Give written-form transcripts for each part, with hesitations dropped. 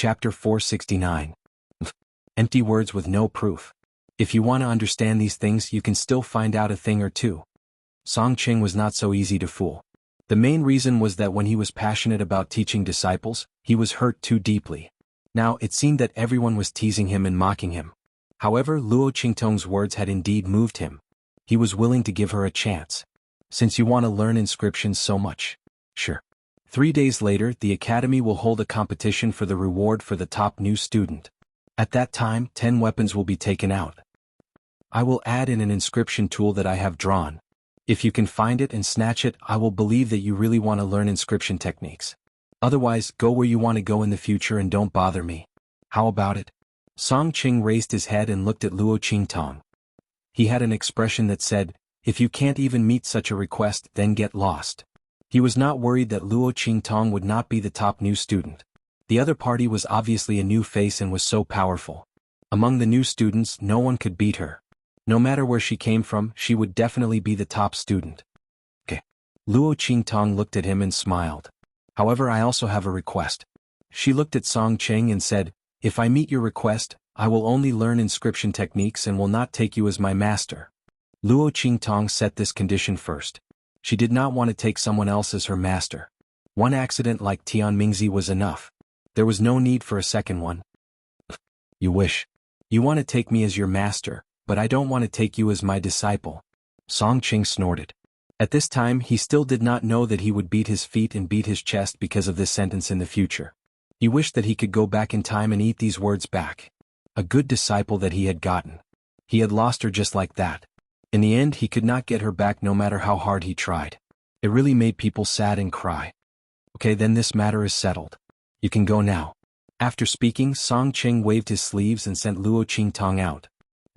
Chapter 469. Empty words with no proof. If you want to understand these things, you can still find out a thing or two. Song Ching was not so easy to fool. The main reason was that when he was passionate about teaching disciples, he was hurt too deeply. Now, it seemed that everyone was teasing him and mocking him. However, Luo Qingtong's words had indeed moved him. He was willing to give her a chance. Since you want to learn inscriptions so much. Sure. 3 days later, the academy will hold a competition for the reward for the top new student. At that time, 10 weapons will be taken out. I will add in an inscription tool that I have drawn. If you can find it and snatch it, I will believe that you really want to learn inscription techniques. Otherwise, go where you want to go in the future and don't bother me. How about it? Song Ching raised his head and looked at Luo Qingtong. He had an expression that said, "If you can't even meet such a request, then get lost." He was not worried that Luo Qingtong would not be the top new student. The other party was obviously a new face and was so powerful. Among the new students, no one could beat her. No matter where she came from, she would definitely be the top student. Okay. Luo Qingtong looked at him and smiled. However, I also have a request. She looked at Song Ching and said, "If I meet your request, I will only learn inscription techniques and will not take you as my master." Luo Qingtong set this condition first. She did not want to take someone else as her master. One accident like Tianmingzi was enough. There was no need for a second one. You wish. You want to take me as your master, but I don't want to take you as my disciple. Song Ching snorted. At this time, he still did not know that he would beat his feet and beat his chest because of this sentence in the future. He wished that he could go back in time and eat these words back. A good disciple that he had gotten. He had lost her just like that. In the end, he could not get her back no matter how hard he tried. It really made people sad and cry. Okay, then this matter is settled. You can go now. After speaking, Song Ching waved his sleeves and sent Luo Qingtong out.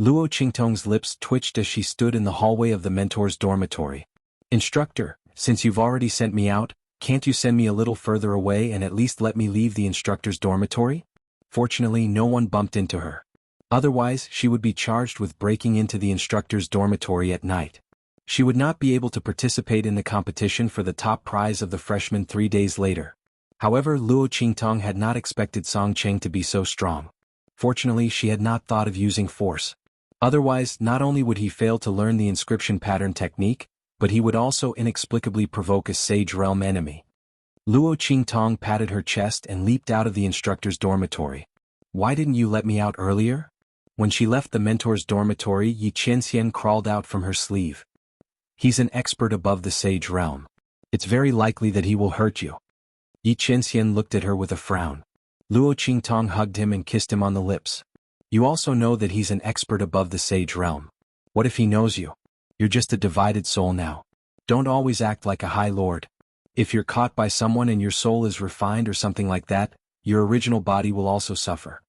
Luo Qingtong's lips twitched as she stood in the hallway of the mentor's dormitory. "Instructor, since you've already sent me out, can't you send me a little further away and at least let me leave the instructor's dormitory?" Fortunately, no one bumped into her. Otherwise, she would be charged with breaking into the instructor's dormitory at night. She would not be able to participate in the competition for the top prize of the freshmen 3 days later. However, Luo Qingtong had not expected Song Ching to be so strong. Fortunately, she had not thought of using force. Otherwise, not only would he fail to learn the inscription pattern technique, but he would also inexplicably provoke a Sage Realm enemy. Luo Qingtong patted her chest and leaped out of the instructor's dormitory. "Why didn't you let me out earlier?" When she left the mentor's dormitory, xianxia crawled out from her sleeve. "He's an expert above the Sage Realm. It's very likely that he will hurt you." Xianxia looked at her with a frown. Luo Qingtong hugged him and kissed him on the lips. "You also know that he's an expert above the Sage Realm. What if he knows you? You're just a divided soul now. Don't always act like a high lord. If you're caught by someone and your soul is refined or something like that, your original body will also suffer."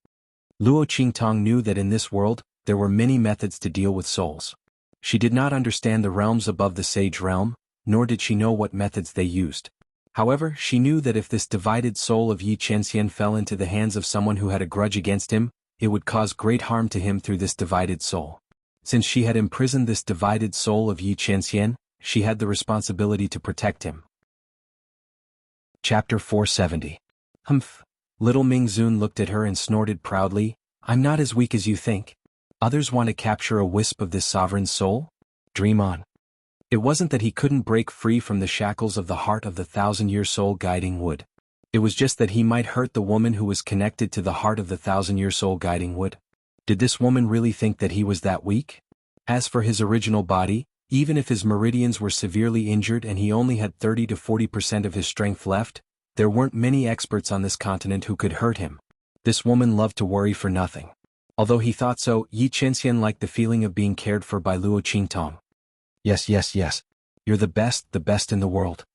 Luo Qingtong knew that in this world, there were many methods to deal with souls. She did not understand the realms above the Sage Realm, nor did she know what methods they used. However, she knew that if this divided soul of Xianxia fell into the hands of someone who had a grudge against him, it would cause great harm to him through this divided soul. Since she had imprisoned this divided soul of Xianxia, she had the responsibility to protect him. Chapter 470. Humph. Little Mingzun looked at her and snorted proudly, "I'm not as weak as you think. Others want to capture a wisp of this sovereign's soul? Dream on." It wasn't that he couldn't break free from the shackles of the heart of the 1,000-year soul guiding wood. It was just that he might hurt the woman who was connected to the heart of the 1,000-year soul guiding wood. Did this woman really think that he was that weak? As for his original body, even if his meridians were severely injured and he only had 30 to 40% of his strength left, there weren't many experts on this continent who could hurt him. This woman loved to worry for nothing. Although he thought so, Xianxia liked the feeling of being cared for by Luo Qingtong. Yes. You're the best in the world."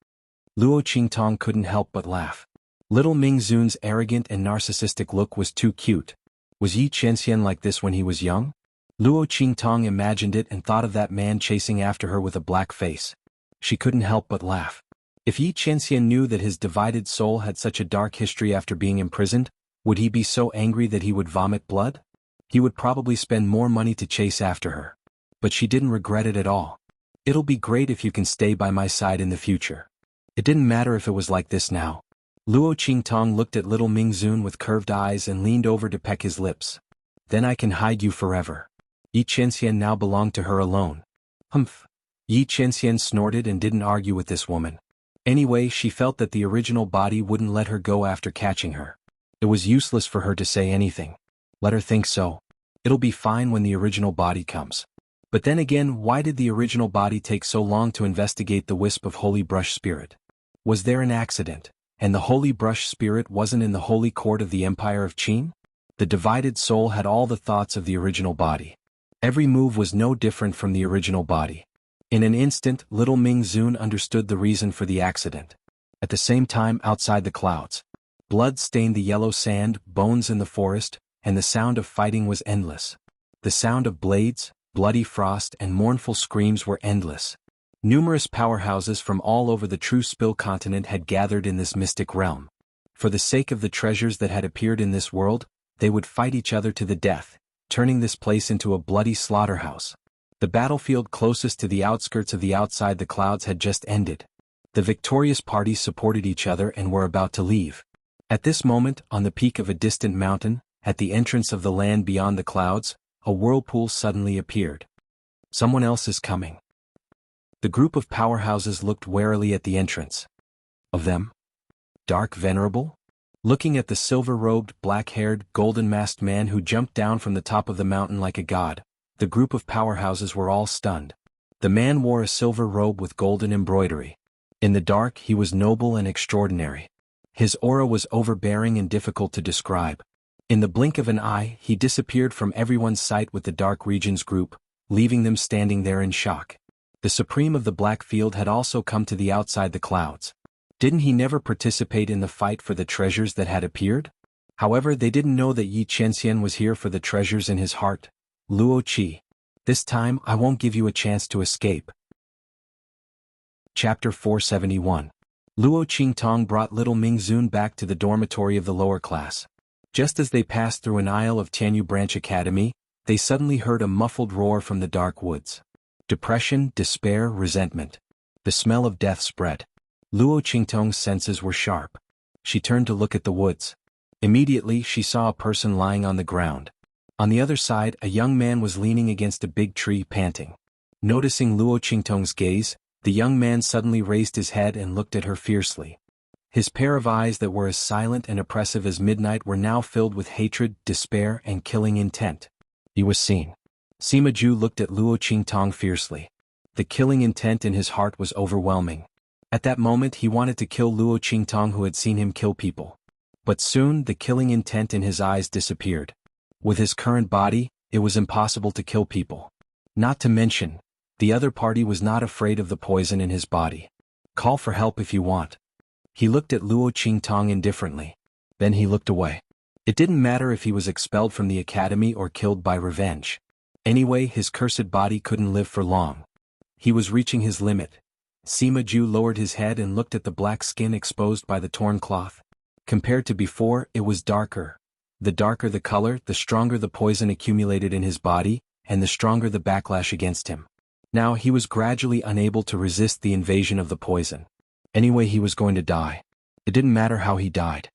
Luo Qingtong couldn't help but laugh. Little Mingzun's arrogant and narcissistic look was too cute. Was Xianxia like this when he was young? Luo Qingtong imagined it and thought of that man chasing after her with a black face. She couldn't help but laugh. If Xianxia knew that his divided soul had such a dark history after being imprisoned, would he be so angry that he would vomit blood? He would probably spend more money to chase after her. But she didn't regret it at all. "It'll be great if you can stay by my side in the future." It didn't matter if it was like this now. Luo Qingtong looked at little Mingzun with curved eyes and leaned over to peck his lips. Then I can hide you forever. Yi Qianxian now belonged to her alone. Humph. Yi Qianxian snorted and didn't argue with this woman. Anyway, she felt that the original body wouldn't let her go after catching her. It was useless for her to say anything. Let her think so. It'll be fine when the original body comes. But then again, why did the original body take so long to investigate the wisp of Holy Brush Spirit? Was there an accident, and the Holy Brush Spirit wasn't in the holy court of the Empire of Qin? The divided soul had all the thoughts of the original body. Every move was no different from the original body. In an instant, little Mingzun understood the reason for the accident. At the same time, outside the clouds, blood stained the yellow sand, bones in the forest, and the sound of fighting was endless. The sound of blades, bloody frost, and mournful screams were endless. Numerous powerhouses from all over the True Spill continent had gathered in this mystic realm. For the sake of the treasures that had appeared in this world, they would fight each other to the death, turning this place into a bloody slaughterhouse. The battlefield closest to the outskirts of the outside the clouds had just ended. The victorious parties supported each other and were about to leave. At this moment, on the peak of a distant mountain, at the entrance of the land beyond the clouds, a whirlpool suddenly appeared. Someone else is coming. The group of powerhouses looked warily at the entrance. Of them? Dark Venerable? Looking at the silver-robed, black-haired, golden-masked man who jumped down from the top of the mountain like a god, the group of powerhouses were all stunned. The man wore a silver robe with golden embroidery. In the dark, he was noble and extraordinary. His aura was overbearing and difficult to describe. In the blink of an eye, he disappeared from everyone's sight with the Dark Regions group, leaving them standing there in shock. The Supreme of the Black Field had also come to the outside the clouds. Didn't he never participate in the fight for the treasures that had appeared? However, they didn't know that Yi Qianxian was here for the treasures in his heart. Luo Qi. This time, I won't give you a chance to escape. Chapter 471. Luo Qingtong brought little Mingzun back to the dormitory of the lower class. Just as they passed through an aisle of Tianyu Branch Academy, they suddenly heard a muffled roar from the dark woods. Depression, despair, resentment. The smell of death spread. Luo Qingtong's senses were sharp. She turned to look at the woods. Immediately, she saw a person lying on the ground. On the other side, a young man was leaning against a big tree, panting. Noticing Luo Qingtong's gaze, the young man suddenly raised his head and looked at her fiercely. His pair of eyes that were as silent and oppressive as midnight were now filled with hatred, despair, and killing intent. He was seen. Sima Ju looked at Luo Qingtong fiercely. The killing intent in his heart was overwhelming. At that moment he wanted to kill Luo Qingtong who had seen him kill people. But soon the killing intent in his eyes disappeared. With his current body, it was impossible to kill people. Not to mention, the other party was not afraid of the poison in his body. Call for help if you want. He looked at Luo Qingtong indifferently. Then he looked away. It didn't matter if he was expelled from the academy or killed by revenge. Anyway, his cursed body couldn't live for long. He was reaching his limit. Sima Ju lowered his head and looked at the black skin exposed by the torn cloth. Compared to before, it was darker. The darker the color, the stronger the poison accumulated in his body, and the stronger the backlash against him. Now he was gradually unable to resist the invasion of the poison. Anyway, he was going to die. It didn't matter how he died.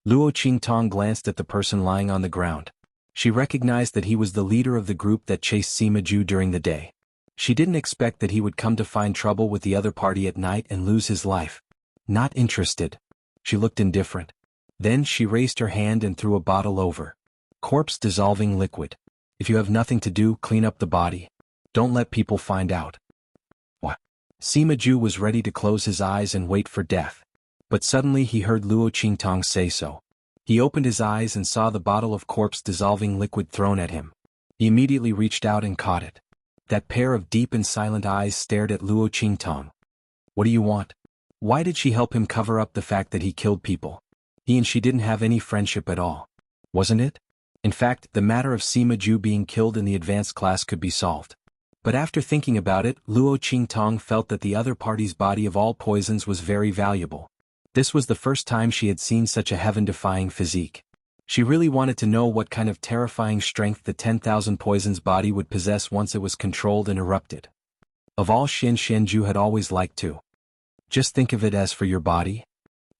Luo Qingtong glanced at the person lying on the ground. She recognized that he was the leader of the group that chased Sima Ju during the day. She didn't expect that he would come to find trouble with the other party at night and lose his life. Not interested. She looked indifferent. Then she raised her hand and threw a bottle over. Corpse dissolving liquid. If you have nothing to do, clean up the body. Don't let people find out. What? Sima Ju was ready to close his eyes and wait for death. But suddenly he heard Luo Qingtong say so. He opened his eyes and saw the bottle of corpse dissolving liquid thrown at him. He immediately reached out and caught it. That pair of deep and silent eyes stared at Luo Qingtong. What do you want? Why did she help him cover up the fact that he killed people? He and she didn't have any friendship at all. Wasn't it? In fact, the matter of Sima Ju being killed in the advanced class could be solved. But after thinking about it, Luo Qingtong felt that the other party's body of all poisons was very valuable. This was the first time she had seen such a heaven-defying physique. She really wanted to know what kind of terrifying strength the 10,000 poisons body would possess once it was controlled and erupted. Of all Xianxia had always liked to. Just think of it as for your body.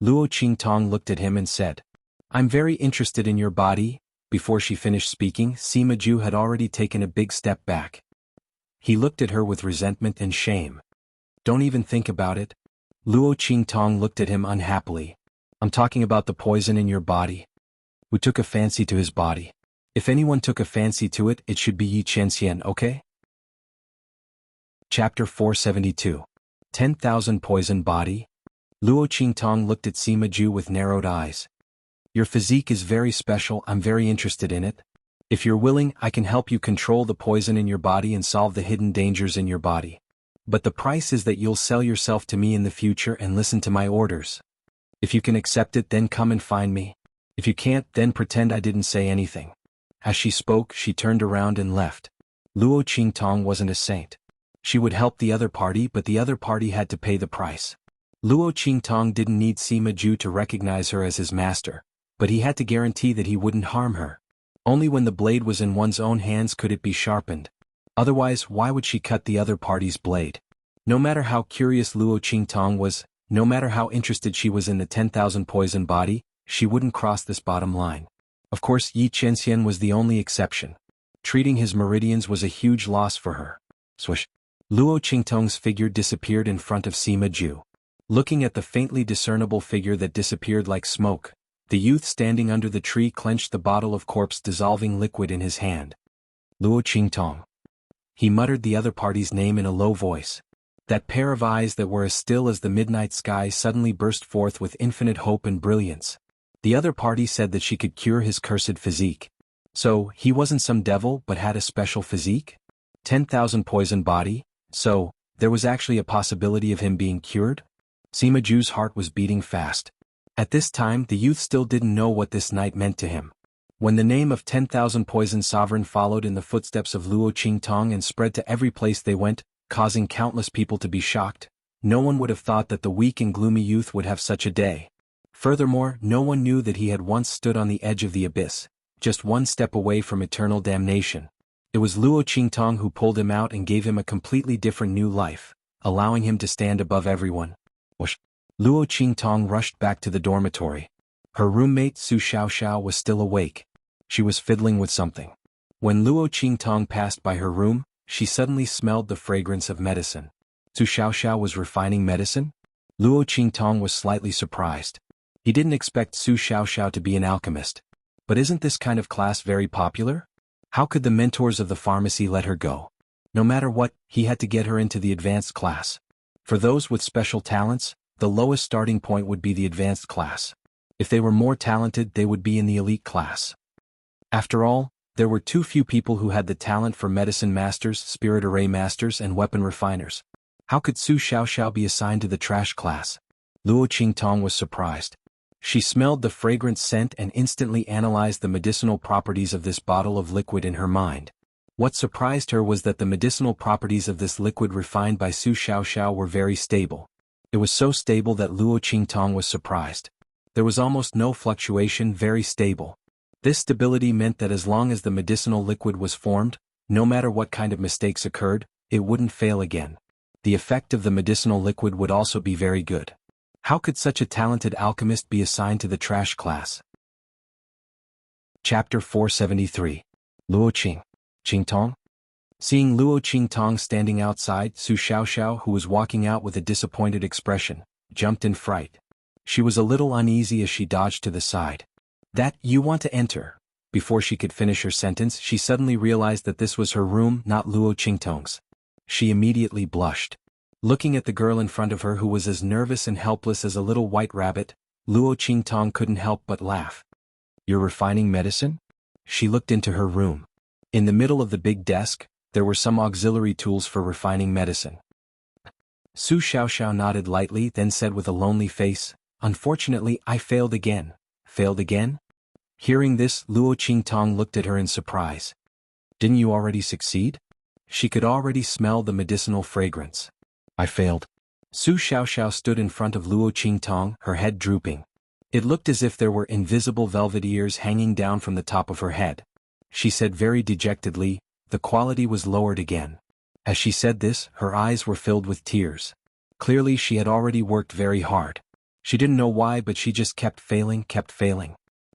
Luo Qingtong looked at him and said, I'm very interested in your body. Before she finished speaking, Sima Ju had already taken a big step back. He looked at her with resentment and shame. Don't even think about it. Luo Qingtong looked at him unhappily. I'm talking about the poison in your body. Who took a fancy to his body? If anyone took a fancy to it, it should be Yi Qianxian, okay? Chapter 472. 10,000 Poison Body. Luo Qingtong looked at Sima Ju with narrowed eyes. Your physique is very special, I'm very interested in it. If you're willing, I can help you control the poison in your body and solve the hidden dangers in your body. But the price is that you'll sell yourself to me in the future and listen to my orders. If you can accept it, then come and find me. If you can't, then pretend I didn't say anything. As she spoke, she turned around and left. Luo Qingtong wasn't a saint. She would help the other party, but the other party had to pay the price. Luo Qingtong didn't need Sima Ju to recognize her as his master, but he had to guarantee that he wouldn't harm her. Only when the blade was in one's own hands could it be sharpened. Otherwise, why would she cut the other party's blade? No matter how curious Luo Qingtong was, no matter how interested she was in the 10,000 poison body, she wouldn't cross this bottom line. Of course, Yi Qianxian was the only exception. Treating his meridians was a huge loss for her. Swish. Luo Qingtong's figure disappeared in front of Sima Ju. Looking at the faintly discernible figure that disappeared like smoke, the youth standing under the tree clenched the bottle of corpse-dissolving liquid in his hand. Luo Qingtong. He muttered the other party's name in a low voice. That pair of eyes that were as still as the midnight sky suddenly burst forth with infinite hope and brilliance. The other party said that she could cure his cursed physique. So, he wasn't some devil but had a special physique? 10,000 poison body? So, there was actually a possibility of him being cured? Sima Ju's heart was beating fast. At this time, the youth still didn't know what this night meant to him. When the name of 10,000 Poison Sovereign followed in the footsteps of Luo Qingtong and spread to every place they went, causing countless people to be shocked, no one would have thought that the weak and gloomy youth would have such a day. Furthermore, no one knew that he had once stood on the edge of the abyss, just one step away from eternal damnation. It was Luo Qingtong who pulled him out and gave him a completely different new life, allowing him to stand above everyone. Whoosh. Luo Qingtong rushed back to the dormitory. Her roommate Su Xiaoxiao was still awake. She was fiddling with something. When Luo Qingtong passed by her room, she suddenly smelled the fragrance of medicine. Su Xiaoxiao was refining medicine? Luo Qingtong was slightly surprised. He didn't expect Su Xiaoxiao to be an alchemist. But isn't this kind of class very popular? How could the mentors of the pharmacy let her go? No matter what, he had to get her into the advanced class. For those with special talents, the lowest starting point would be the advanced class. If they were more talented, they would be in the elite class. After all, there were too few people who had the talent for medicine masters, spirit array masters, and weapon refiners. How could Su Xiaoxiao be assigned to the trash class? Luo Qingtong was surprised. She smelled the fragrant scent and instantly analyzed the medicinal properties of this bottle of liquid in her mind. What surprised her was that the medicinal properties of this liquid refined by Su Xiaoxiao were very stable. It was so stable that Luo Qingtong was surprised. There was almost no fluctuation, very stable. This stability meant that as long as the medicinal liquid was formed, no matter what kind of mistakes occurred, it wouldn't fail again. The effect of the medicinal liquid would also be very good. How could such a talented alchemist be assigned to the trash class? Chapter 473. Luo Qingtong? Seeing Luo Qingtong standing outside, Su Xiaoxiao, who was walking out with a disappointed expression, jumped in fright. She was a little uneasy as she dodged to the side. That, you want to enter? Before she could finish her sentence, she suddenly realized that this was her room, not Luo Qingtong's. She immediately blushed. Looking at the girl in front of her who was as nervous and helpless as a little white rabbit, Luo Qingtong couldn't help but laugh. You're refining medicine? She looked into her room. In the middle of the big desk, there were some auxiliary tools for refining medicine. Su Xiaoxiao nodded lightly, then said with a lonely face, Unfortunately, I failed again. Failed again? Hearing this, Luo Qingtong looked at her in surprise. Didn't you already succeed? She could already smell the medicinal fragrance. I failed. Su Xiaoxiao stood in front of Luo Qingtong, her head drooping. It looked as if there were invisible velvet ears hanging down from the top of her head. She said very dejectedly, the quality was lowered again. As she said this, her eyes were filled with tears. Clearly she had already worked very hard. She didn't know why, but she just kept failing.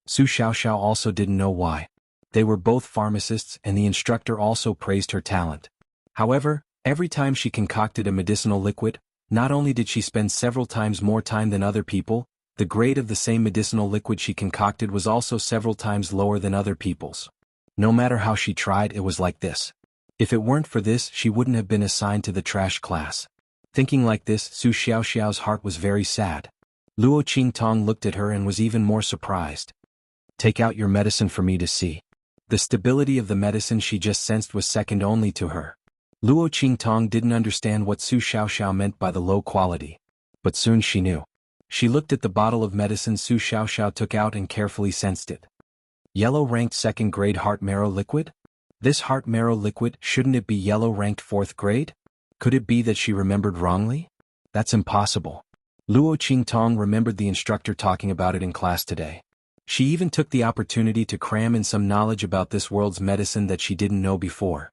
Su Xiaoxiao also didn't know why. They were both pharmacists, and the instructor also praised her talent. However, every time she concocted a medicinal liquid, not only did she spend several times more time than other people, the grade of the same medicinal liquid she concocted was also several times lower than other people's. No matter how she tried, it was like this. If it weren't for this, she wouldn't have been assigned to the trash class. Thinking like this, Su Xiaoxiao's heart was very sad. Luo Qingtong looked at her and was even more surprised. Take out your medicine for me to see. The stability of the medicine she just sensed was second only to her. Luo Qingtong didn't understand what Su Xiaoxiao meant by the low quality. But soon she knew. She looked at the bottle of medicine Su Xiaoxiao took out and carefully sensed it. Yellow ranked 2nd grade heart marrow liquid? This heart marrow liquid, shouldn't it be yellow ranked 4th grade? Could it be that she remembered wrongly? That's impossible. Luo Qingtong remembered the instructor talking about it in class today. She even took the opportunity to cram in some knowledge about this world's medicine that she didn't know before.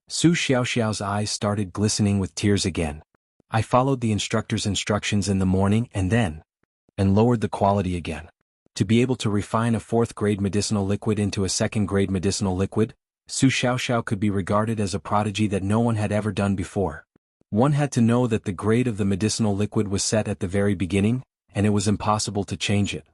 Su Xiaoxiao's eyes started glistening with tears again. I followed the instructor's instructions in the morning and lowered the quality again. To be able to refine a 4th grade medicinal liquid into a 2nd grade medicinal liquid, Su Xiaoxiao could be regarded as a prodigy that no one had ever done before. One had to know that the grade of the medicinal liquid was set at the very beginning, and it was impossible to change it.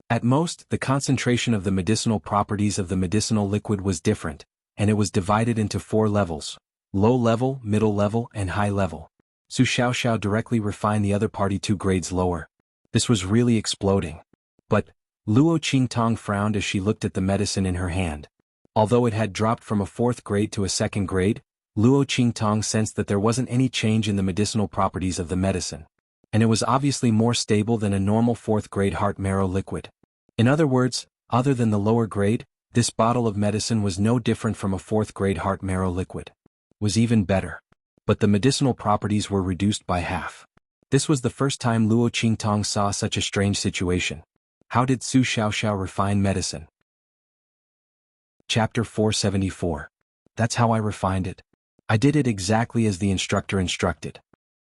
At most, the concentration of the medicinal properties of the medicinal liquid was different, and it was divided into 4 levels: low level, middle level, and high level. Su Xiaoxiao directly refined the other party 2 grades lower. This was really exploding. But Luo Qingtong frowned as she looked at the medicine in her hand. Although it had dropped from a 4th grade to a 2nd grade, Luo Qingtong sensed that there wasn't any change in the medicinal properties of the medicine. And it was obviously more stable than a normal 4th grade heart marrow liquid. In other words, other than the lower grade, this bottle of medicine was no different from a 4th grade heart marrow liquid. Was even better. But the medicinal properties were reduced by half. This was the first time Luo Qingtong saw such a strange situation. How did Su Xiaoxiao refine medicine? Chapter 474. That's how I refined it. I did it exactly as the instructor instructed.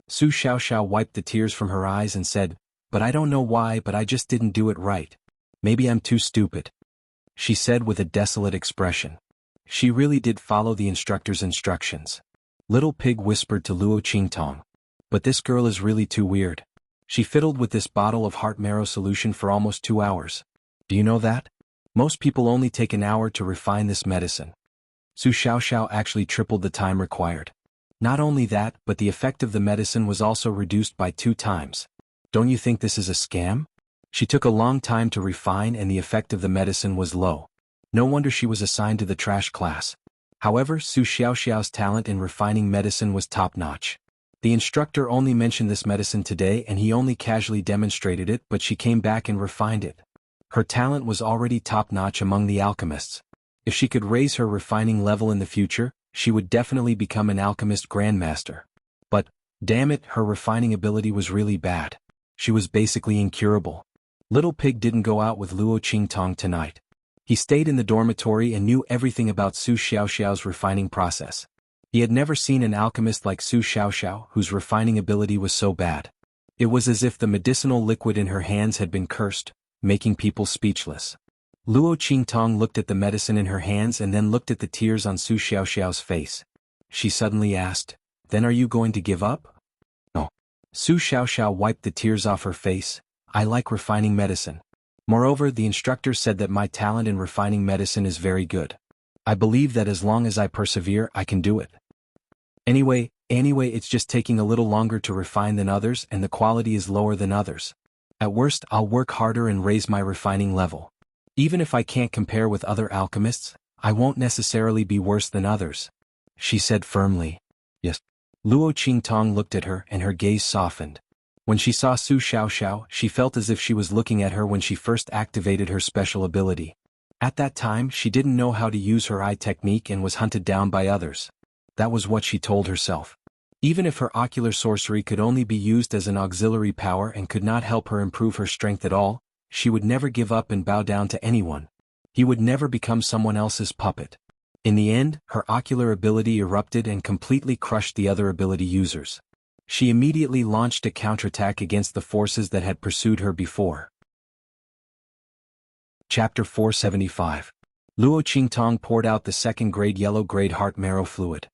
Su Xiaoxiao wiped the tears from her eyes and said, but I don't know why, but I just didn't do it right. Maybe I'm too stupid. She said with a desolate expression. She really did follow the instructor's instructions. Little Pig whispered to Luo Qingtong. But this girl is really too weird. She fiddled with this bottle of heart marrow solution for almost 2 hours. Do you know that? Most people only take an hour to refine this medicine. Su Xiaoxiao actually tripled the time required. Not only that, but the effect of the medicine was also reduced by 2 times. Don't you think this is a scam? She took a long time to refine and the effect of the medicine was low. No wonder she was assigned to the trash class. However, Su Xiaoxiao's talent in refining medicine was top-notch. The instructor only mentioned this medicine today and he only casually demonstrated it, but she came back and refined it. Her talent was already top-notch among the alchemists. If she could raise her refining level in the future, she would definitely become an alchemist grandmaster. But, damn it, her refining ability was really bad. She was basically incurable. Little Pig didn't go out with Luo Qingtong tonight. He stayed in the dormitory and knew everything about Su Xiaoxiao's refining process. He had never seen an alchemist like Su Xiaoxiao whose refining ability was so bad. It was as if the medicinal liquid in her hands had been cursed, making people speechless. Luo Qingtong looked at the medicine in her hands and then looked at the tears on Su Xiaoxiao's face. She suddenly asked, "Then are you going to give up?" "No." Su Xiaoxiao wiped the tears off her face. "I like refining medicine. Moreover, the instructor said that my talent in refining medicine is very good. I believe that as long as I persevere, I can do it. Anyway, it's just taking a little longer to refine than others and the quality is lower than others. At worst, I'll work harder and raise my refining level. Even if I can't compare with other alchemists, I won't necessarily be worse than others," she said firmly. "Yes." Luo Qingtong looked at her and her gaze softened. When she saw Su Xiaoxiao, she felt as if she was looking at her when she first activated her special ability. At that time, she didn't know how to use her eye technique and was hunted down by others. That was what she told herself. Even if her ocular sorcery could only be used as an auxiliary power and could not help her improve her strength at all, she would never give up and bow down to anyone. He would never become someone else's puppet. In the end, her ocular ability erupted and completely crushed the other ability users. She immediately launched a counterattack against the forces that had pursued her before. Chapter 475. Luo Qingtong poured out the second-grade yellow-grade heart marrow fluid.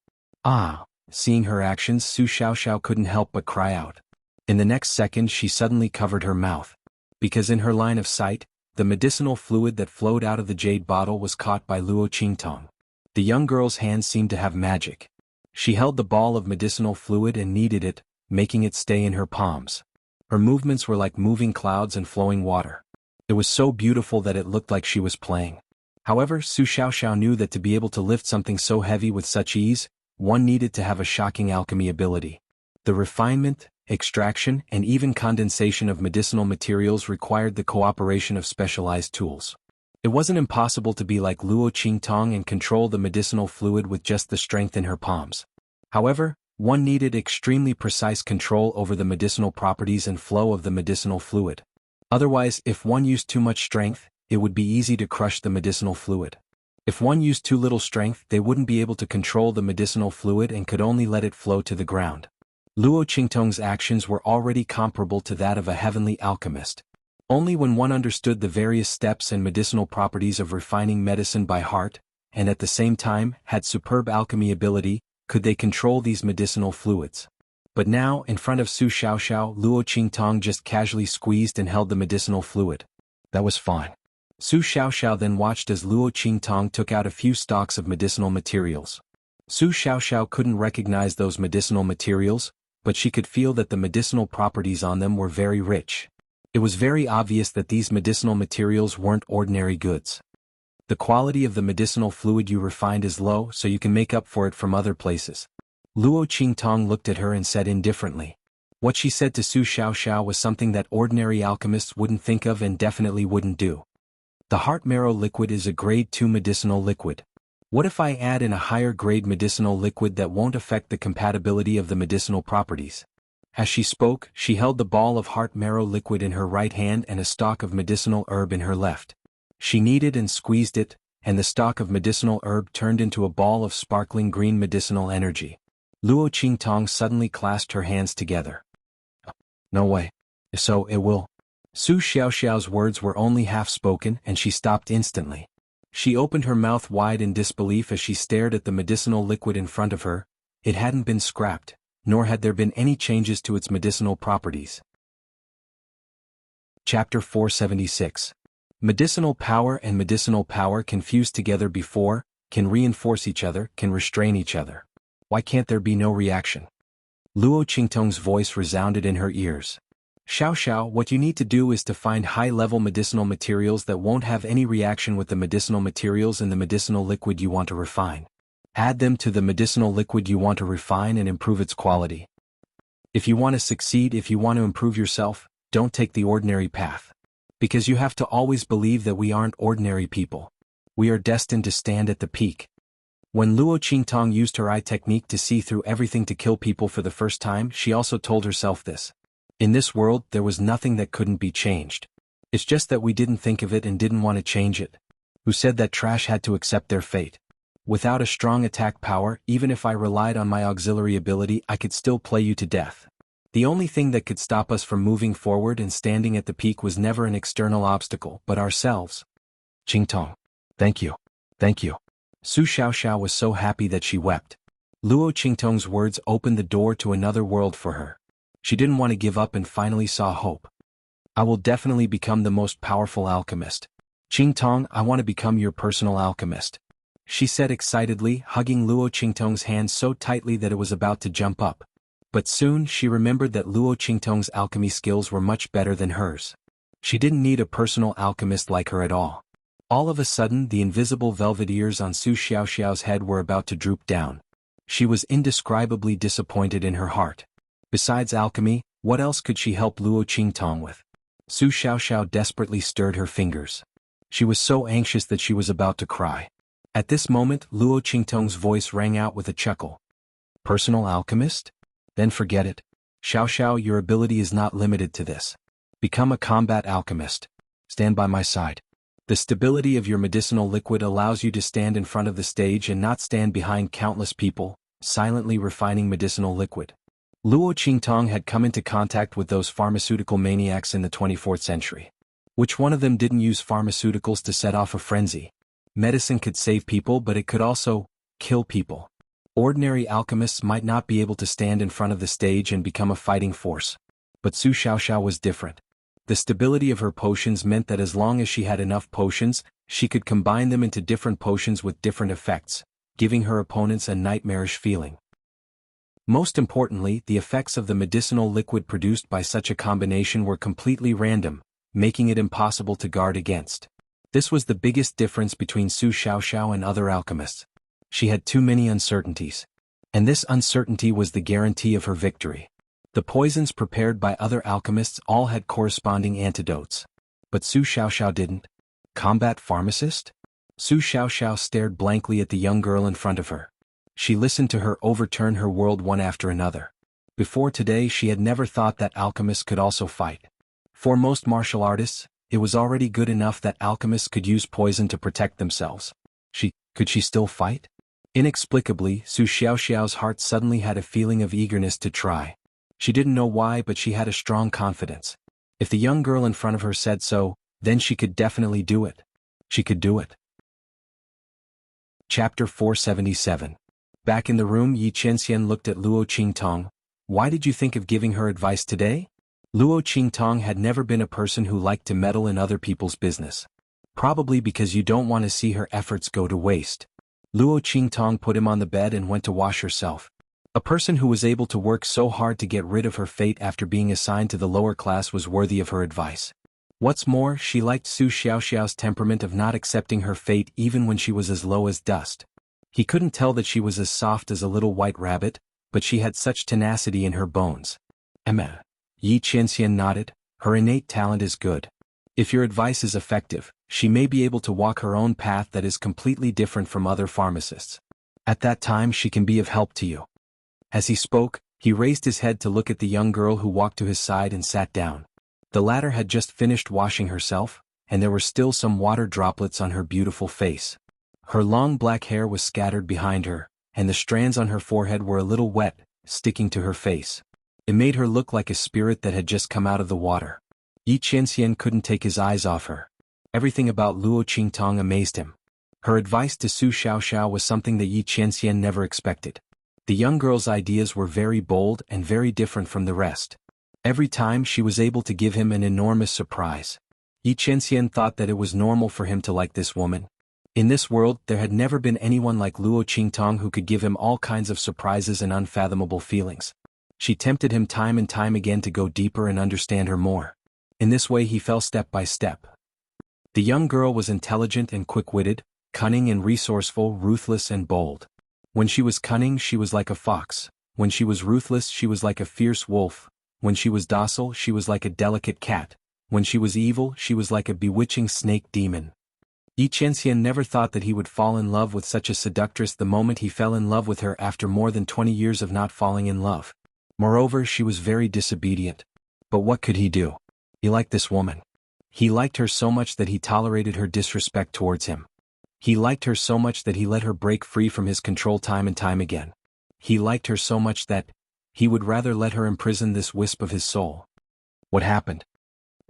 Ah! Seeing her actions, Su Xiaoxiao couldn't help but cry out. In the next second she suddenly covered her mouth. Because in her line of sight, the medicinal fluid that flowed out of the jade bottle was caught by Luo Qingtong. The young girl's hands seemed to have magic. She held the ball of medicinal fluid and kneaded it, making it stay in her palms. Her movements were like moving clouds and flowing water. It was so beautiful that it looked like she was playing. However, Su Xiaoxiao knew that to be able to lift something so heavy with such ease, one needed to have a shocking alchemy ability. The refinement, extraction, and even condensation of medicinal materials required the cooperation of specialized tools. It wasn't impossible to be like Luo Qingtong and control the medicinal fluid with just the strength in her palms. However, one needed extremely precise control over the medicinal properties and flow of the medicinal fluid. Otherwise, if one used too much strength, it would be easy to crush the medicinal fluid. If one used too little strength, they wouldn't be able to control the medicinal fluid and could only let it flow to the ground. Luo Qingtong's actions were already comparable to that of a heavenly alchemist. Only when one understood the various steps and medicinal properties of refining medicine by heart, and at the same time had superb alchemy ability, could they control these medicinal fluids. But now, in front of Su Xiaoxiao, Luo Qingtong just casually squeezed and held the medicinal fluid. That was fine. Su Xiaoxiao then watched as Luo Qingtong took out a few stalks of medicinal materials. Su Xiaoxiao couldn't recognize those medicinal materials, but she could feel that the medicinal properties on them were very rich. It was very obvious that these medicinal materials weren't ordinary goods. The quality of the medicinal fluid you refined is low, so you can make up for it from other places. Luo Qingtong looked at her and said indifferently. What she said to Su Xiaoxiao was something that ordinary alchemists wouldn't think of and definitely wouldn't do. The heart marrow liquid is a grade 2 medicinal liquid. What if I add in a higher grade medicinal liquid that won't affect the compatibility of the medicinal properties? As she spoke, she held the ball of heart marrow liquid in her right hand and a stalk of medicinal herb in her left. She kneaded and squeezed it, and the stalk of medicinal herb turned into a ball of sparkling green medicinal energy. Luo Qingtong suddenly clasped her hands together. No way. So it will. Su Xiaoxiao's words were only half spoken and she stopped instantly. She opened her mouth wide in disbelief as she stared at the medicinal liquid in front of her. It hadn't been scrapped, nor had there been any changes to its medicinal properties. Chapter 476. Medicinal power and medicinal power can fuse together before, can reinforce each other, can restrain each other. Why can't there be no reaction? Luo Qingtong's voice resounded in her ears. Xiaoxiao, what you need to do is to find high-level medicinal materials that won't have any reaction with the medicinal materials in the medicinal liquid you want to refine. Add them to the medicinal liquid you want to refine and improve its quality. If you want to succeed, if you want to improve yourself, don't take the ordinary path. Because you have to always believe that we aren't ordinary people. We are destined to stand at the peak. When Luo Qingtong used her eye technique to see through everything to kill people for the first time, she also told herself this. In this world, there was nothing that couldn't be changed. It's just that we didn't think of it and didn't want to change it. Who said that trash had to accept their fate? Without a strong attack power, even if I relied on my auxiliary ability, I could still play you to death. The only thing that could stop us from moving forward and standing at the peak was never an external obstacle, but ourselves. Qingtong. Thank you. Thank you. Su Xiaoxiao was so happy that she wept. Luo Qingtong's words opened the door to another world for her. She didn't want to give up and finally saw hope. I will definitely become the most powerful alchemist. Qingtong, I want to become your personal alchemist. She said excitedly, hugging Luo Qingtong's hand so tightly that it was about to jump up. But soon she remembered that Luo Qingtong's alchemy skills were much better than hers. She didn't need a personal alchemist like her at all. All of a sudden, the invisible velvet ears on Su Xiaoxiao's head were about to droop down. She was indescribably disappointed in her heart. Besides alchemy, what else could she help Luo Qingtong with? Su Xiaoxiao desperately stirred her fingers. She was so anxious that she was about to cry. At this moment, Luo Qingtong's voice rang out with a chuckle. Personal alchemist? Then forget it. Xiaoxiao, your ability is not limited to this. Become a combat alchemist. Stand by my side. The stability of your medicinal liquid allows you to stand in front of the stage and not stand behind countless people, silently refining medicinal liquid. Luo Qingtong had come into contact with those pharmaceutical maniacs in the 24th century. Which one of them didn't use pharmaceuticals to set off a frenzy? Medicine could save people, but it could also kill people. Ordinary alchemists might not be able to stand in front of the stage and become a fighting force. But Su Xiaoxiao was different. The stability of her potions meant that as long as she had enough potions, she could combine them into different potions with different effects, giving her opponents a nightmarish feeling. Most importantly, the effects of the medicinal liquid produced by such a combination were completely random, making it impossible to guard against. This was the biggest difference between Su Xiaoxiao and other alchemists. She had too many uncertainties. And this uncertainty was the guarantee of her victory. The poisons prepared by other alchemists all had corresponding antidotes. But Su Xiaoxiao didn't. Combat pharmacist? Su Xiaoxiao stared blankly at the young girl in front of her. She listened to her overturn her world one after another. Before today she had never thought that alchemists could also fight. For most martial artists, it was already good enough that alchemists could use poison to protect themselves. Could she still fight? Inexplicably, Su Xiaoxiao's heart suddenly had a feeling of eagerness to try. She didn't know why, but she had a strong confidence. If the young girl in front of her said so, then she could definitely do it. She could do it. Chapter 477. Back in the room, Yi Qianxian looked at Luo Qingtong. Why did you think of giving her advice today? Luo Qingtong had never been a person who liked to meddle in other people's business. Probably because you don't want to see her efforts go to waste. Luo Qingtong put him on the bed and went to wash herself. A person who was able to work so hard to get rid of her fate after being assigned to the lower class was worthy of her advice. What's more, she liked Su Xiaoxiao's temperament of not accepting her fate even when she was as low as dust. He couldn't tell that she was as soft as a little white rabbit, but she had such tenacity in her bones. Yi Qianxian nodded. Her innate talent is good. If your advice is effective, she may be able to walk her own path that is completely different from other pharmacists. At that time she can be of help to you. As he spoke, he raised his head to look at the young girl who walked to his side and sat down. The latter had just finished washing herself, and there were still some water droplets on her beautiful face. Her long black hair was scattered behind her, and the strands on her forehead were a little wet, sticking to her face. It made her look like a spirit that had just come out of the water. Yi Qianxian couldn't take his eyes off her. Everything about Luo Qingtong amazed him. Her advice to Su Xiaoxiao was something that Yi Qianxian never expected. The young girl's ideas were very bold and very different from the rest. Every time she was able to give him an enormous surprise. Yi Qianxian thought that it was normal for him to like this woman. In this world, there had never been anyone like Luo Qingtong who could give him all kinds of surprises and unfathomable feelings. She tempted him time and time again to go deeper and understand her more. In this way he fell step by step. The young girl was intelligent and quick-witted, cunning and resourceful, ruthless and bold. When she was cunning she was like a fox, when she was ruthless she was like a fierce wolf, when she was docile she was like a delicate cat, when she was evil she was like a bewitching snake demon. Yi Qianxian never thought that he would fall in love with such a seductress the moment he fell in love with her after more than 20 years of not falling in love. Moreover, she was very disobedient. But what could he do? He liked this woman. He liked her so much that he tolerated her disrespect towards him. He liked her so much that he let her break free from his control time and time again. He liked her so much that he would rather let her imprison this wisp of his soul. What happened?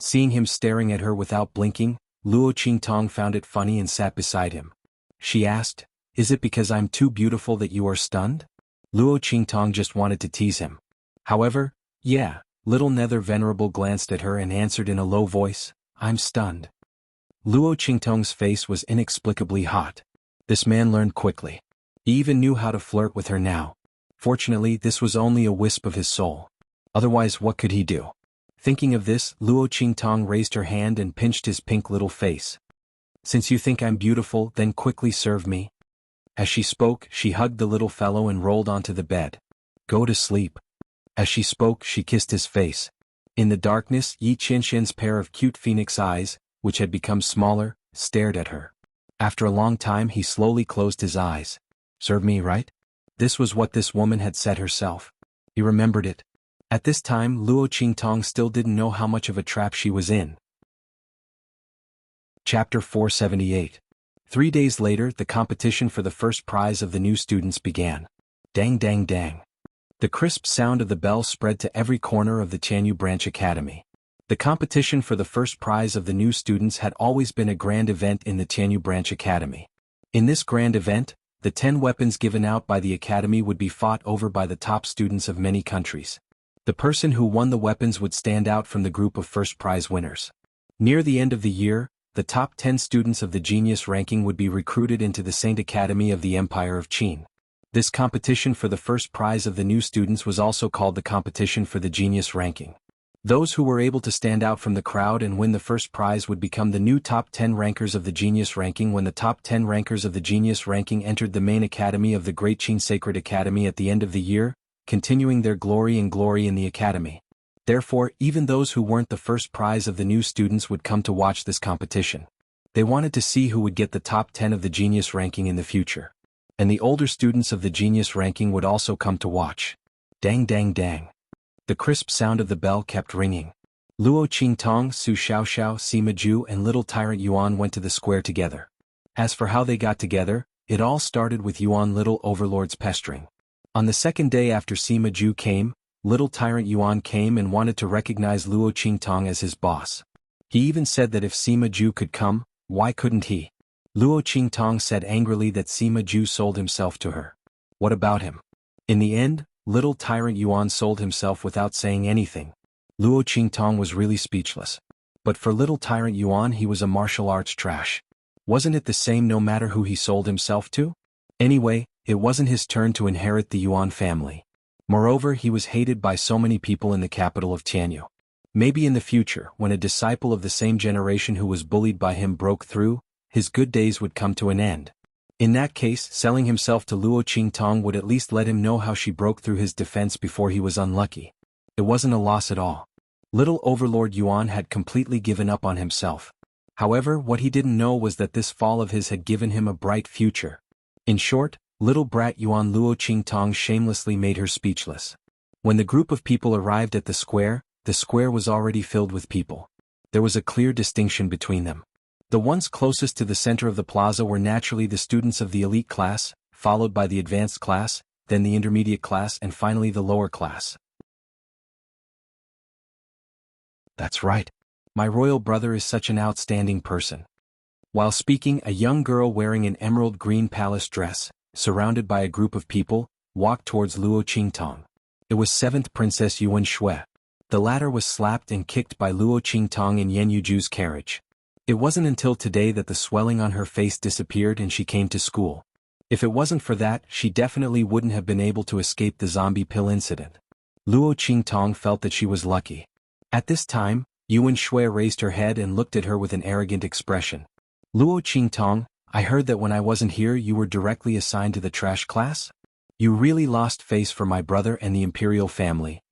Seeing him staring at her without blinking, Luo Qingtong found it funny and sat beside him. She asked, "Is it because I'm too beautiful that you are stunned?" Luo Qingtong just wanted to tease him. However, yeah, little Nether Venerable glanced at her and answered in a low voice, "I'm stunned." Luo Qingtong's face was inexplicably hot. This man learned quickly. He even knew how to flirt with her now. Fortunately, this was only a wisp of his soul. Otherwise, what could he do? Thinking of this, Luo Qingtong raised her hand and pinched his pink little face. "Since you think I'm beautiful, then quickly serve me." As she spoke, she hugged the little fellow and rolled onto the bed. "Go to sleep." As she spoke, she kissed his face. In the darkness, Yi Qianxian's pair of cute phoenix eyes, which had become smaller, stared at her. After a long time he slowly closed his eyes. "Serve me, right?" This was what this woman had said herself. He remembered it. At this time Luo Qingtong still didn't know how much of a trap she was in. Chapter 478. 3 days later the competition for the first prize of the new students began. Dang dang dang. The crisp sound of the bell spread to every corner of the Xianyu Branch Academy. The competition for the first prize of the new students had always been a grand event in the Xianyu Branch Academy. In this grand event, the 10 weapons given out by the Academy would be fought over by the top students of many countries. The person who won the weapons would stand out from the group of first prize winners. Near the end of the year, the top 10 students of the genius ranking would be recruited into the Saint Academy of the Empire of Qin. This competition for the first prize of the new students was also called the competition for the genius ranking. Those who were able to stand out from the crowd and win the first prize would become the new top 10 rankers of the genius ranking when the top 10 rankers of the genius ranking entered the main academy of the Great Qin Sacred Academy at the end of the year, continuing their glory in the academy. Therefore, even those who weren't the first prize of the new students would come to watch this competition. They wanted to see who would get the top 10 of the genius ranking in the future. And the older students of the genius ranking would also come to watch. Dang dang dang. The crisp sound of the bell kept ringing. Luo Qingtong, Su Xiaoxiao, Sima Ju and little tyrant Yuan went to the square together. As for how they got together, it all started with Yuan little overlord's pestering. On the second day after Sima Ju came, little tyrant Yuan came and wanted to recognize Luo Qingtong as his boss. He even said that if Sima Ju could come, why couldn't he? Luo Qingtong said angrily that Sima Ju sold himself to her. What about him? In the end, little tyrant Yuan sold himself without saying anything. Luo Qingtong was really speechless. But for little tyrant Yuan he was a martial arts trash. Wasn't it the same no matter who he sold himself to? Anyway, it wasn't his turn to inherit the Yuan family. Moreover, he was hated by so many people in the capital of Tianyu. Maybe in the future, when a disciple of the same generation who was bullied by him broke through, his good days would come to an end. In that case, selling himself to Luo Qingtong would at least let him know how she broke through his defense before he was unlucky. It wasn't a loss at all. Little Overlord Yuan had completely given up on himself. However, what he didn't know was that this fall of his had given him a bright future. In short, little brat Yuan Luo Qingtong shamelessly made her speechless. When the group of people arrived at the square was already filled with people. There was a clear distinction between them. The ones closest to the center of the plaza were naturally the students of the elite class, followed by the advanced class, then the intermediate class and finally the lower class. That's right. My royal brother is such an outstanding person. While speaking, a young girl wearing an emerald green palace dress, surrounded by a group of people, walked towards Luo Qingtong. It was 7th Princess Yuan Shui. The latter was slapped and kicked by Luo Qingtong in Yan Yuju's carriage. It wasn't until today that the swelling on her face disappeared and she came to school. If it wasn't for that, she definitely wouldn't have been able to escape the zombie pill incident. Luo Qingtong felt that she was lucky. At this time, Yuan Shui raised her head and looked at her with an arrogant expression. Luo Qingtong, I heard that when I wasn't here you were directly assigned to the trash class? You really lost face for my brother and the imperial family.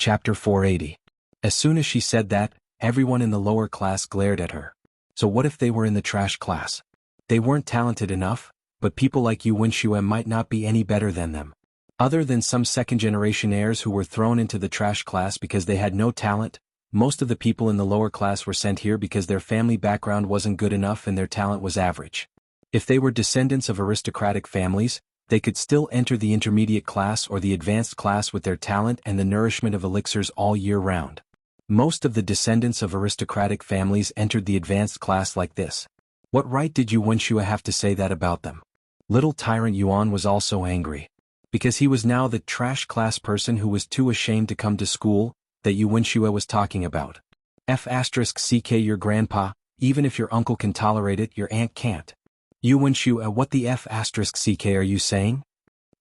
Chapter 480. As soon as she said that, everyone in the lower class glared at her. So what if they were in the trash class? They weren't talented enough, but people like Yuan Shui might not be any better than them. Other than some second-generation heirs who were thrown into the trash class because they had no talent, most of the people in the lower class were sent here because their family background wasn't good enough and their talent was average. If they were descendants of aristocratic families, they could still enter the intermediate class or the advanced class with their talent and the nourishment of elixirs all year round. Most of the descendants of aristocratic families entered the advanced class like this. What right did Yuan Shui have to say that about them? Little tyrant Yuan was also angry. Because he was now the trash class person who was too ashamed to come to school, that Yuan Shui was talking about. F***ck your grandpa, even if your uncle can tolerate it your aunt can't. Yuan Shui, what the F***ck are you saying?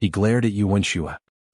He glared at Yuan Shui.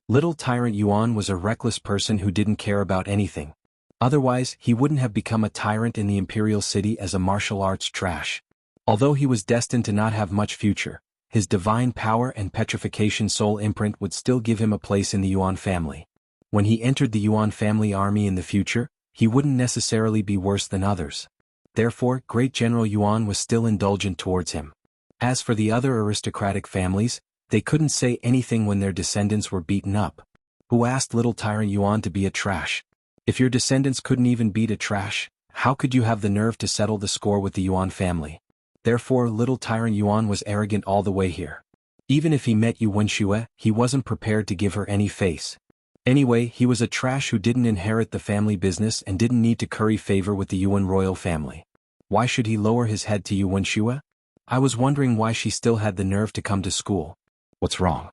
Little tyrant Yuan was a reckless person who didn't care about anything. Otherwise, he wouldn't have become a tyrant in the imperial city as a martial arts trash. Although he was destined to not have much future, his divine power and petrification soul imprint would still give him a place in the Yuan family. When he entered the Yuan family army in the future, he wouldn't necessarily be worse than others. Therefore, Great General Yuan was still indulgent towards him. As for the other aristocratic families, they couldn't say anything when their descendants were beaten up. Who asked little tyrant Yuan to be a trash? If your descendants couldn't even beat a trash, how could you have the nerve to settle the score with the Yuan family? Therefore, little tyrant Yuan was arrogant all the way here. Even if he met Yu Wenxue, he wasn't prepared to give her any face. Anyway, he was a trash who didn't inherit the family business and didn't need to curry favor with the Yuan royal family. Why should he lower his head to Yu Wenxue? I was wondering why she still had the nerve to come to school. What's wrong?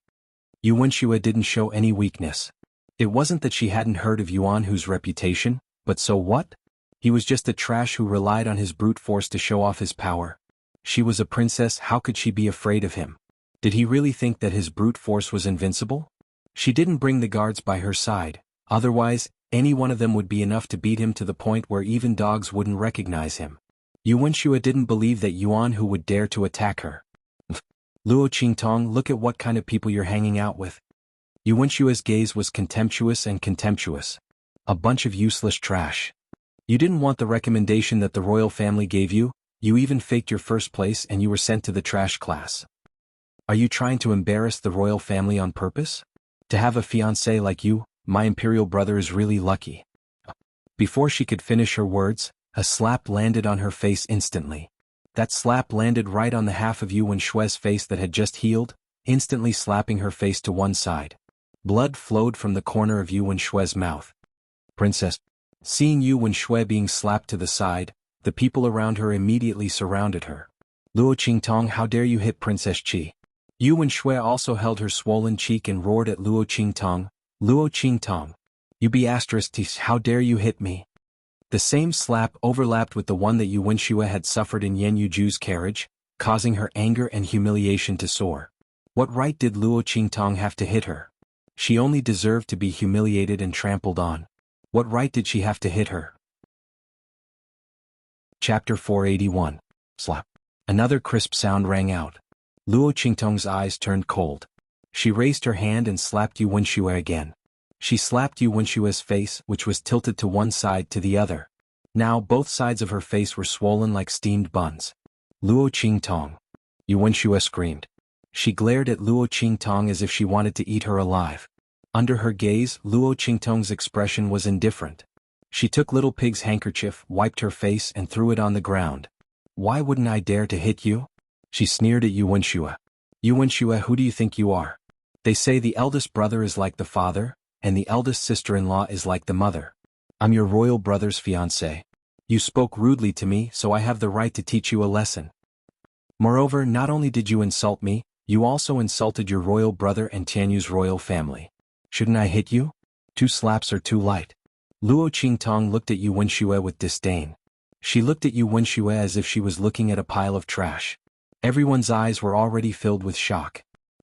Yu Wenxue didn't show any weakness. It wasn't that she hadn't heard of Xuanhu's reputation, but so what? He was just a trash who relied on his brute force to show off his power. She was a princess, how could she be afraid of him? Did he really think that his brute force was invincible? She didn't bring the guards by her side, otherwise, any one of them would be enough to beat him to the point where even dogs wouldn't recognize him. Yu Wenxue didn't believe that Xuanhu would dare to attack her. Luo Qingtong, look at what kind of people you're hanging out with. Yu Wenshue's gaze was contemptuous and contemptuous. A bunch of useless trash. You didn't want the recommendation that the royal family gave you, you even faked your first place and you were sent to the trash class. Are you trying to embarrass the royal family on purpose? To have a fiancé like you, my imperial brother is really lucky. Before she could finish her words, a slap landed on her face instantly. That slap landed right on the half of Yu Wenshue's face that had just healed, instantly slapping her face to one side. Blood flowed from the corner of Yu Wenshue's mouth. Princess. Seeing Yu Wenxue being slapped to the side, the people around her immediately surrounded her. Luo Qingtong, how dare you hit Princess Qi? Yu Wenxue also held her swollen cheek and roared at Luo Qingtong. Luo Qingtong. You be asterisk, how dare you hit me? The same slap overlapped with the one that Yu Wenxue had suffered in Yan Yuju's carriage, causing her anger and humiliation to soar. What right did Luo Qingtong have to hit her? She only deserved to be humiliated and trampled on. What right did she have to hit her? Chapter 481. Slap. Another crisp sound rang out. Luo Qingtong's eyes turned cold. She raised her hand and slapped Yu Wenxue again. She slapped Yu Wenshue's face, which was tilted to one side to the other. Now both sides of her face were swollen like steamed buns. Luo Qingtong. Yu Wenxue screamed. She glared at Luo Qingtong as if she wanted to eat her alive. Under her gaze, Luo Qingtong's expression was indifferent. She took Little Pig's handkerchief, wiped her face and threw it on the ground. Why wouldn't I dare to hit you? She sneered at Yu Wenxue. Yu Wenxue, who do you think you are? They say the eldest brother is like the father, and the eldest sister-in-law is like the mother. I'm your royal brother's fiancé. You spoke rudely to me, so I have the right to teach you a lesson. Moreover, not only did you insult me, you also insulted your royal brother and Tianyu's royal family. Shouldn't I hit you? 2 slaps are too light. Luo Qingtong looked at Yu Wenxue with disdain. She looked at Yu Wenxue as if she was looking at a pile of trash. Everyone's eyes were already filled with shock.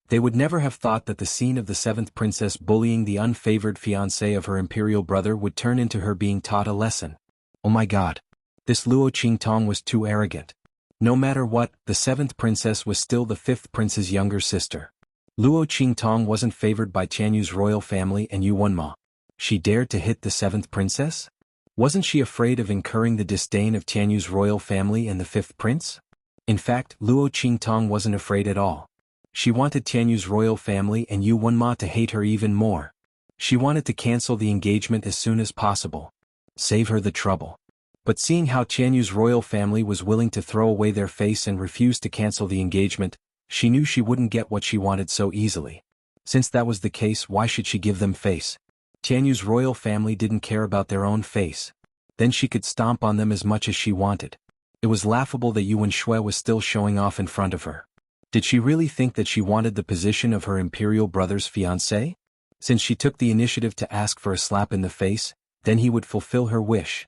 They would never have thought that the scene of the 7th princess bullying the unfavored fiancé of her imperial brother would turn into her being taught a lesson. Oh my god. This Luo Qingtong was too arrogant. No matter what, the 7th princess was still the 5th prince's younger sister. Luo Qingtong wasn't favored by Tianyu's royal family and Yuanma. She dared to hit the 7th princess? Wasn't she afraid of incurring the disdain of Tianyu's royal family and the 5th prince? In fact, Luo Qingtong wasn't afraid at all. She wanted Tianyu's royal family and Yuanma to hate her even more. She wanted to cancel the engagement as soon as possible. Save her the trouble. But seeing how Tianyu's royal family was willing to throw away their face and refuse to cancel the engagement, she knew she wouldn't get what she wanted so easily. Since that was the case, why should she give them face? Tianyu's royal family didn't care about their own face. Then she could stomp on them as much as she wanted. It was laughable that Yu Wenxue was still showing off in front of her. Did she really think that she wanted the position of her imperial brother's fiancé? Since she took the initiative to ask for a slap in the face, then he would fulfill her wish.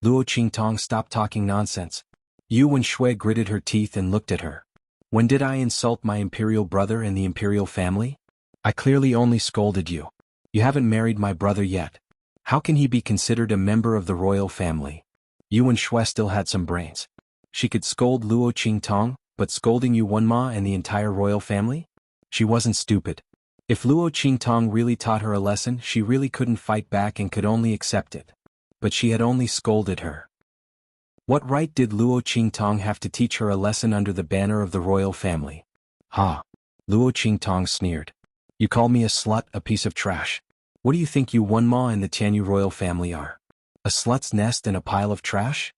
Luo Qingtong, stop talking nonsense. Yu Wenxue gritted her teeth and looked at her. When did I insult my imperial brother and the imperial family? I clearly only scolded you. You haven't married my brother yet. How can he be considered a member of the royal family? Yu Wenxue still had some brains. She could scold Luo Qingtong, but scolding Yuanma and the entire royal family? She wasn't stupid. If Luo Qingtong really taught her a lesson, she really couldn't fight back and could only accept it. But she had only scolded her. What right did Luo Qingtong have to teach her a lesson under the banner of the royal family? Ha! Luo Qingtong sneered. You call me a slut, a piece of trash. What do you think Yuanma and the Tianyu royal family are? A slut's nest and a pile of trash?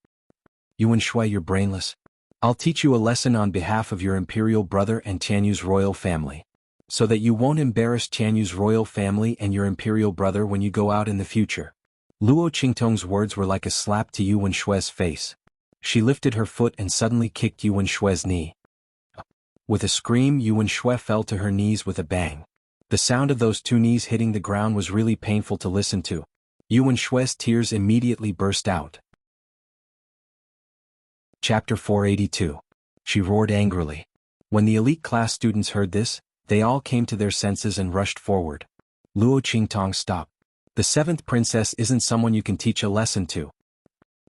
Yu Wenxue, you're brainless. I'll teach you a lesson on behalf of your imperial brother and Tianyu's royal family. So that you won't embarrass Tianyu's royal family and your imperial brother when you go out in the future. Luo Qingtong's words were like a slap to Yu Wenshue's face. She lifted her foot and suddenly kicked Yu Wenshue's knee. With a scream, Yu Wenshue fell to her knees with a bang. The sound of those two knees hitting the ground was really painful to listen to. Yu Wenshue's tears immediately burst out. Chapter 482. She roared angrily. When the elite class students heard this, they all came to their senses and rushed forward. Luo Qingtong, stop. The seventh princess isn't someone you can teach a lesson to.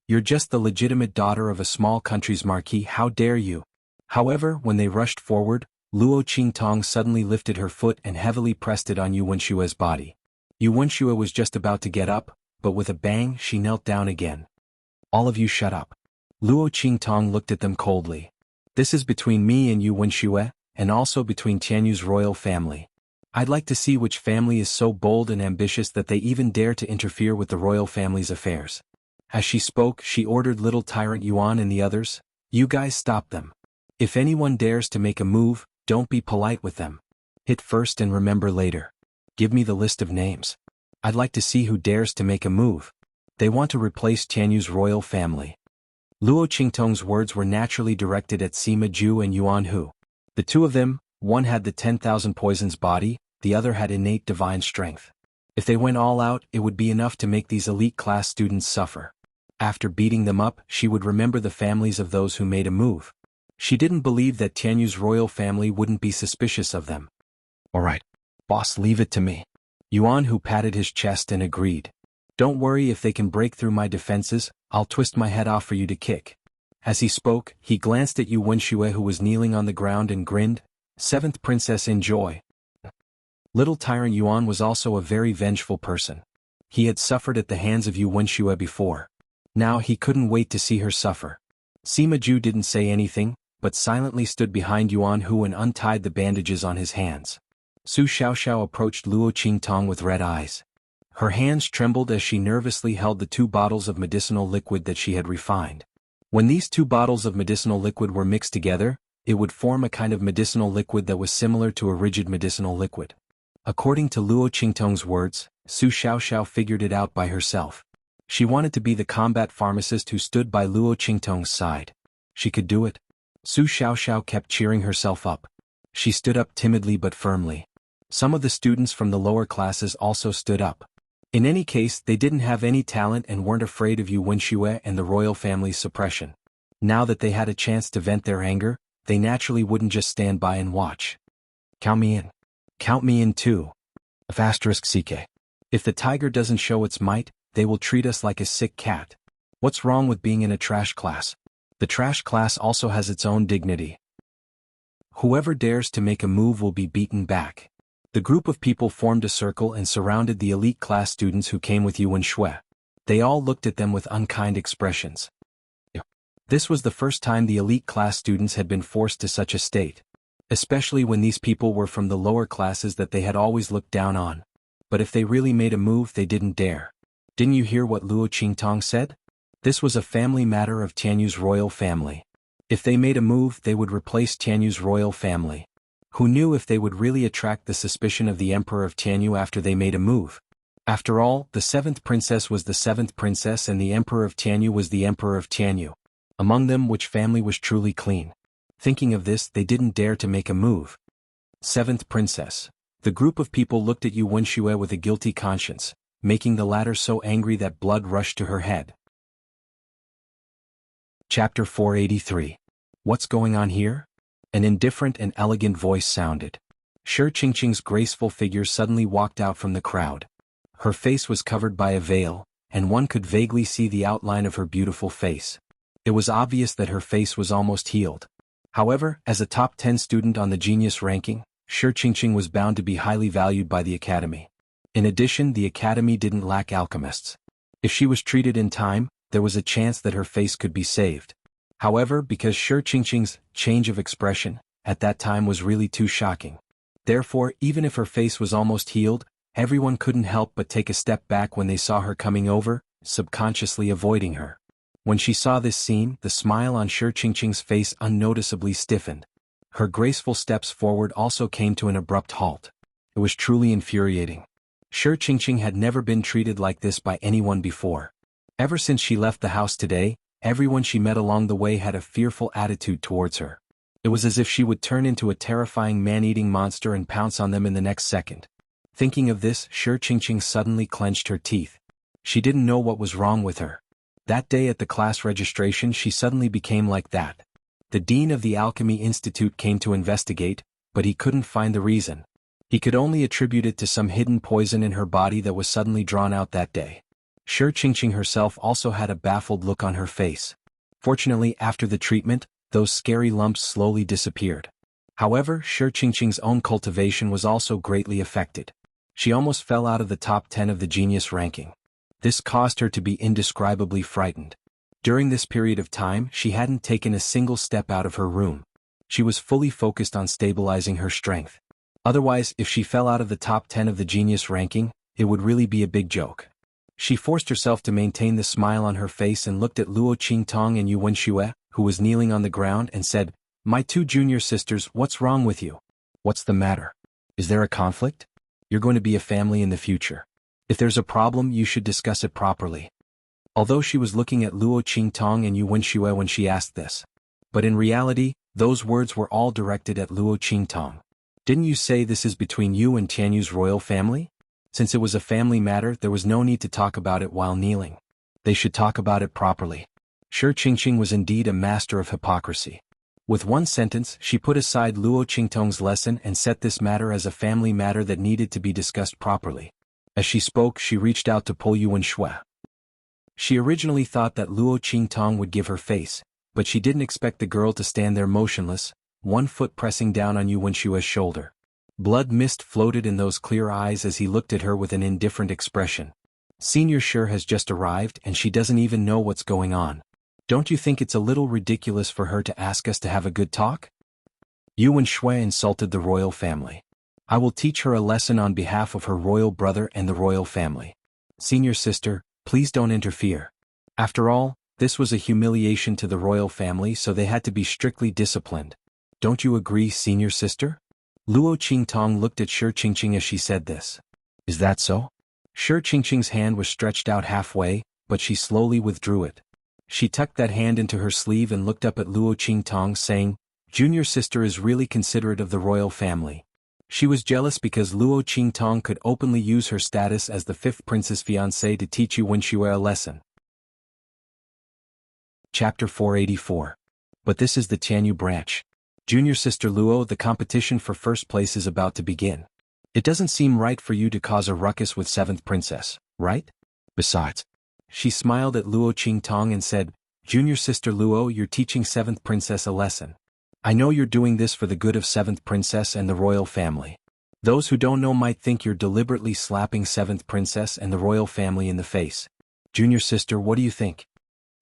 You're just the legitimate daughter of a small country's marquis, how dare you? However, when they rushed forward, Luo Qingtong suddenly lifted her foot and heavily pressed it on Yu Wenshue's body. Yu Wenshue was just about to get up, but with a bang she knelt down again. All of you shut up. Luo Qingtong looked at them coldly. This is between me and Yu Wenshue, and also between Tianyu's royal family. I'd like to see which family is so bold and ambitious that they even dare to interfere with the royal family's affairs. As she spoke, she ordered little tyrant Yuan and the others, you guys stop them. If anyone dares to make a move, don't be polite with them. Hit first and remember later. Give me the list of names. I'd like to see who dares to make a move. They want to replace Tianyu's royal family. Luo Qingtong's words were naturally directed at Sima Ju and Xuanhu. The two of them, one had the 10,000 poisons body, the other had innate divine strength. If they went all out, it would be enough to make these elite class students suffer. After beating them up, she would remember the families of those who made a move. She didn't believe that Tianyu's royal family wouldn't be suspicious of them. Alright, boss, leave it to me. Xuanhu patted his chest and agreed. Don't worry, if they can break through my defenses, I'll twist my head off for you to kick. As he spoke, he glanced at Yu Wenshue, who was kneeling on the ground, and grinned. Seventh princess, enjoy. Little tyrant Yuan was also a very vengeful person. He had suffered at the hands of Yu Wenshue before. Now he couldn't wait to see her suffer. Sima Ju didn't say anything, but silently stood behind Xuanhu and untied the bandages on his hands. Su Xiaoxiao approached Luo Qingtong with red eyes. Her hands trembled as she nervously held the 2 bottles of medicinal liquid that she had refined. When these 2 bottles of medicinal liquid were mixed together, it would form a kind of medicinal liquid that was similar to a rigid medicinal liquid. According to Luo Qingtong's words, Su Xiaoxiao figured it out by herself. She wanted to be the combat pharmacist who stood by Luo Qingtong's side. She could do it. Su Xiaoxiao kept cheering herself up. She stood up timidly but firmly. Some of the students from the lower classes also stood up. In any case, they didn't have any talent and weren't afraid of Yu Wenshue and the royal family's suppression. Now that they had a chance to vent their anger, they naturally wouldn't just stand by and watch. Count me in. Count me in too. *CK. If the tiger doesn't show its might, they will treat us like a sick cat. What's wrong with being in a trash class? The trash class also has its own dignity. Whoever dares to make a move will be beaten back. The group of people formed a circle and surrounded the elite class students who came with Yu Wenshue. They all looked at them with unkind expressions. This was the first time the elite class students had been forced to such a state. Especially when these people were from the lower classes that they had always looked down on. But if they really made a move, they didn't dare. Didn't you hear what Luo Qingtong said? This was a family matter of Tianyu's royal family. If they made a move, they would replace Tianyu's royal family. Who knew if they would really attract the suspicion of the Emperor of Tianyu after they made a move? After all, the 7th princess was the 7th princess and the Emperor of Tianyu was the Emperor of Tianyu. Among them, which family was truly clean? Thinking of this, they didn't dare to make a move. 7th princess. The group of people looked at Yu Wenshue with a guilty conscience, making the latter so angry that blood rushed to her head. Chapter 483. What's going on here? An indifferent and elegant voice sounded. Shi Qingqing's graceful figure suddenly walked out from the crowd. Her face was covered by a veil, and one could vaguely see the outline of her beautiful face. It was obvious that her face was almost healed. However, as a top 10 student on the genius ranking, Shi Qingqing was bound to be highly valued by the academy. In addition, the academy didn't lack alchemists. If she was treated in time, there was a chance that her face could be saved. However, because Shi Qingqing's change of expression at that time was really too shocking. Therefore, even if her face was almost healed, everyone couldn't help but take a step back when they saw her coming over, subconsciously avoiding her. When she saw this scene, the smile on Xianxia's face unnoticeably stiffened. Her graceful steps forward also came to an abrupt halt. It was truly infuriating. Xianxia had never been treated like this by anyone before. Ever since she left the house today, everyone she met along the way had a fearful attitude towards her. It was as if she would turn into a terrifying man-eating monster and pounce on them in the next second. Thinking of this, Xianxia suddenly clenched her teeth. She didn't know what was wrong with her. That day at the class registration she suddenly became like that. The dean of the Alchemy Institute came to investigate, but he couldn't find the reason. He could only attribute it to some hidden poison in her body that was suddenly drawn out that day. Xianxia herself also had a baffled look on her face. Fortunately, after the treatment, those scary lumps slowly disappeared. However, Xianxia's own cultivation was also greatly affected. She almost fell out of the top 10 of the genius ranking. This caused her to be indescribably frightened. During this period of time, she hadn't taken a single step out of her room. She was fully focused on stabilizing her strength. Otherwise, if she fell out of the top 10 of the genius ranking, it would really be a big joke. She forced herself to maintain the smile on her face and looked at Luo Qingtong and Yu Wenxue, who was kneeling on the ground, and said, "My two junior sisters, what's wrong with you? What's the matter? Is there a conflict? You're going to be a family in the future. If there's a problem, you should discuss it properly." Although she was looking at Luo Qingtong and Yu Wenxue when she asked this. But in reality, those words were all directed at Luo Qingtong. "Didn't you say this is between you and Tianyu's royal family?" Since it was a family matter, there was no need to talk about it while kneeling. They should talk about it properly. Xianxia was indeed a master of hypocrisy. With one sentence, she put aside Luo Qingtong's lesson and set this matter as a family matter that needed to be discussed properly. As she spoke, she reached out to pull Yu Wenxue. She originally thought that Luo Qingtong would give her face, but she didn't expect the girl to stand there motionless, one foot pressing down on Yu Wenshue's shoulder. Blood mist floated in those clear eyes as he looked at her with an indifferent expression. "Senior Shi has just arrived and she doesn't even know what's going on. Don't you think it's a little ridiculous for her to ask us to have a good talk?" Yu Wenxue insulted the royal family. "I will teach her a lesson on behalf of her royal brother and the royal family. Senior sister, please don't interfere. After all, this was a humiliation to the royal family, so they had to be strictly disciplined. Don't you agree, senior sister?" Luo Qingtong looked at Xianxia as she said this. "Is that so?" Xianxia's hand was stretched out halfway, but she slowly withdrew it. She tucked that hand into her sleeve and looked up at Luo Qingtong, saying, "Junior sister is really considerate of the royal family." She was jealous because Luo Qingtong could openly use her status as the fifth prince's fiancé to teach Yu Wenxue a lesson. Chapter 484. But this is the Tianyu branch. Junior sister Luo, the competition for first place is about to begin. It doesn't seem right for you to cause a ruckus with 7th princess, right? Besides. She smiled at Luo Qingtong and said, "Junior sister Luo, you're teaching 7th princess a lesson. I know you're doing this for the good of 7th princess and the royal family. Those who don't know might think you're deliberately slapping 7th princess and the royal family in the face. Junior sister, what do you think?"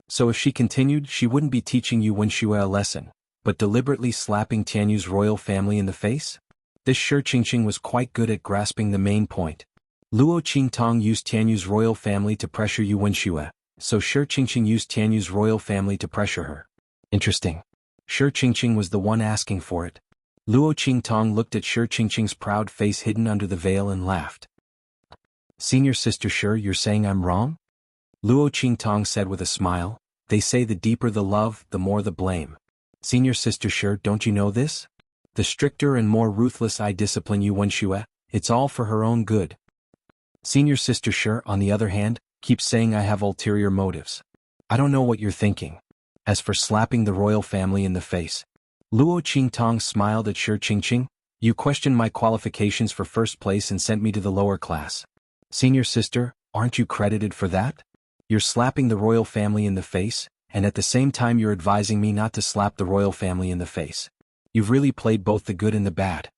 So if she continued, she wouldn't be teaching Yu Wenxue a lesson, but deliberately slapping Tianyu's royal family in the face? This Xianxia was quite good at grasping the main point. Luo Qingtong used Tianyu's royal family to pressure Yu Wenxue, so Xianxia used Tianyu's royal family to pressure her. Interesting. Xianxia was the one asking for it. Luo Qingtong looked at Xianxia's proud face hidden under the veil and laughed. "Senior sister Shi, you're saying I'm wrong?" Luo Qingtong said with a smile. "They say the deeper the love, the more the blame. Senior sister Shi, don't you know this? The stricter and more ruthless I discipline Yu Wenxue, it's all for her own good. Senior sister Shi, on the other hand, keeps saying I have ulterior motives. I don't know what you're thinking. As for slapping the royal family in the face." Luo Qingtong smiled at Xianxia. "You questioned my qualifications for first place and sent me to the lower class. Senior sister, aren't you credited for that? You're slapping the royal family in the face, and at the same time you're advising me not to slap the royal family in the face. You've really played both the good and the bad.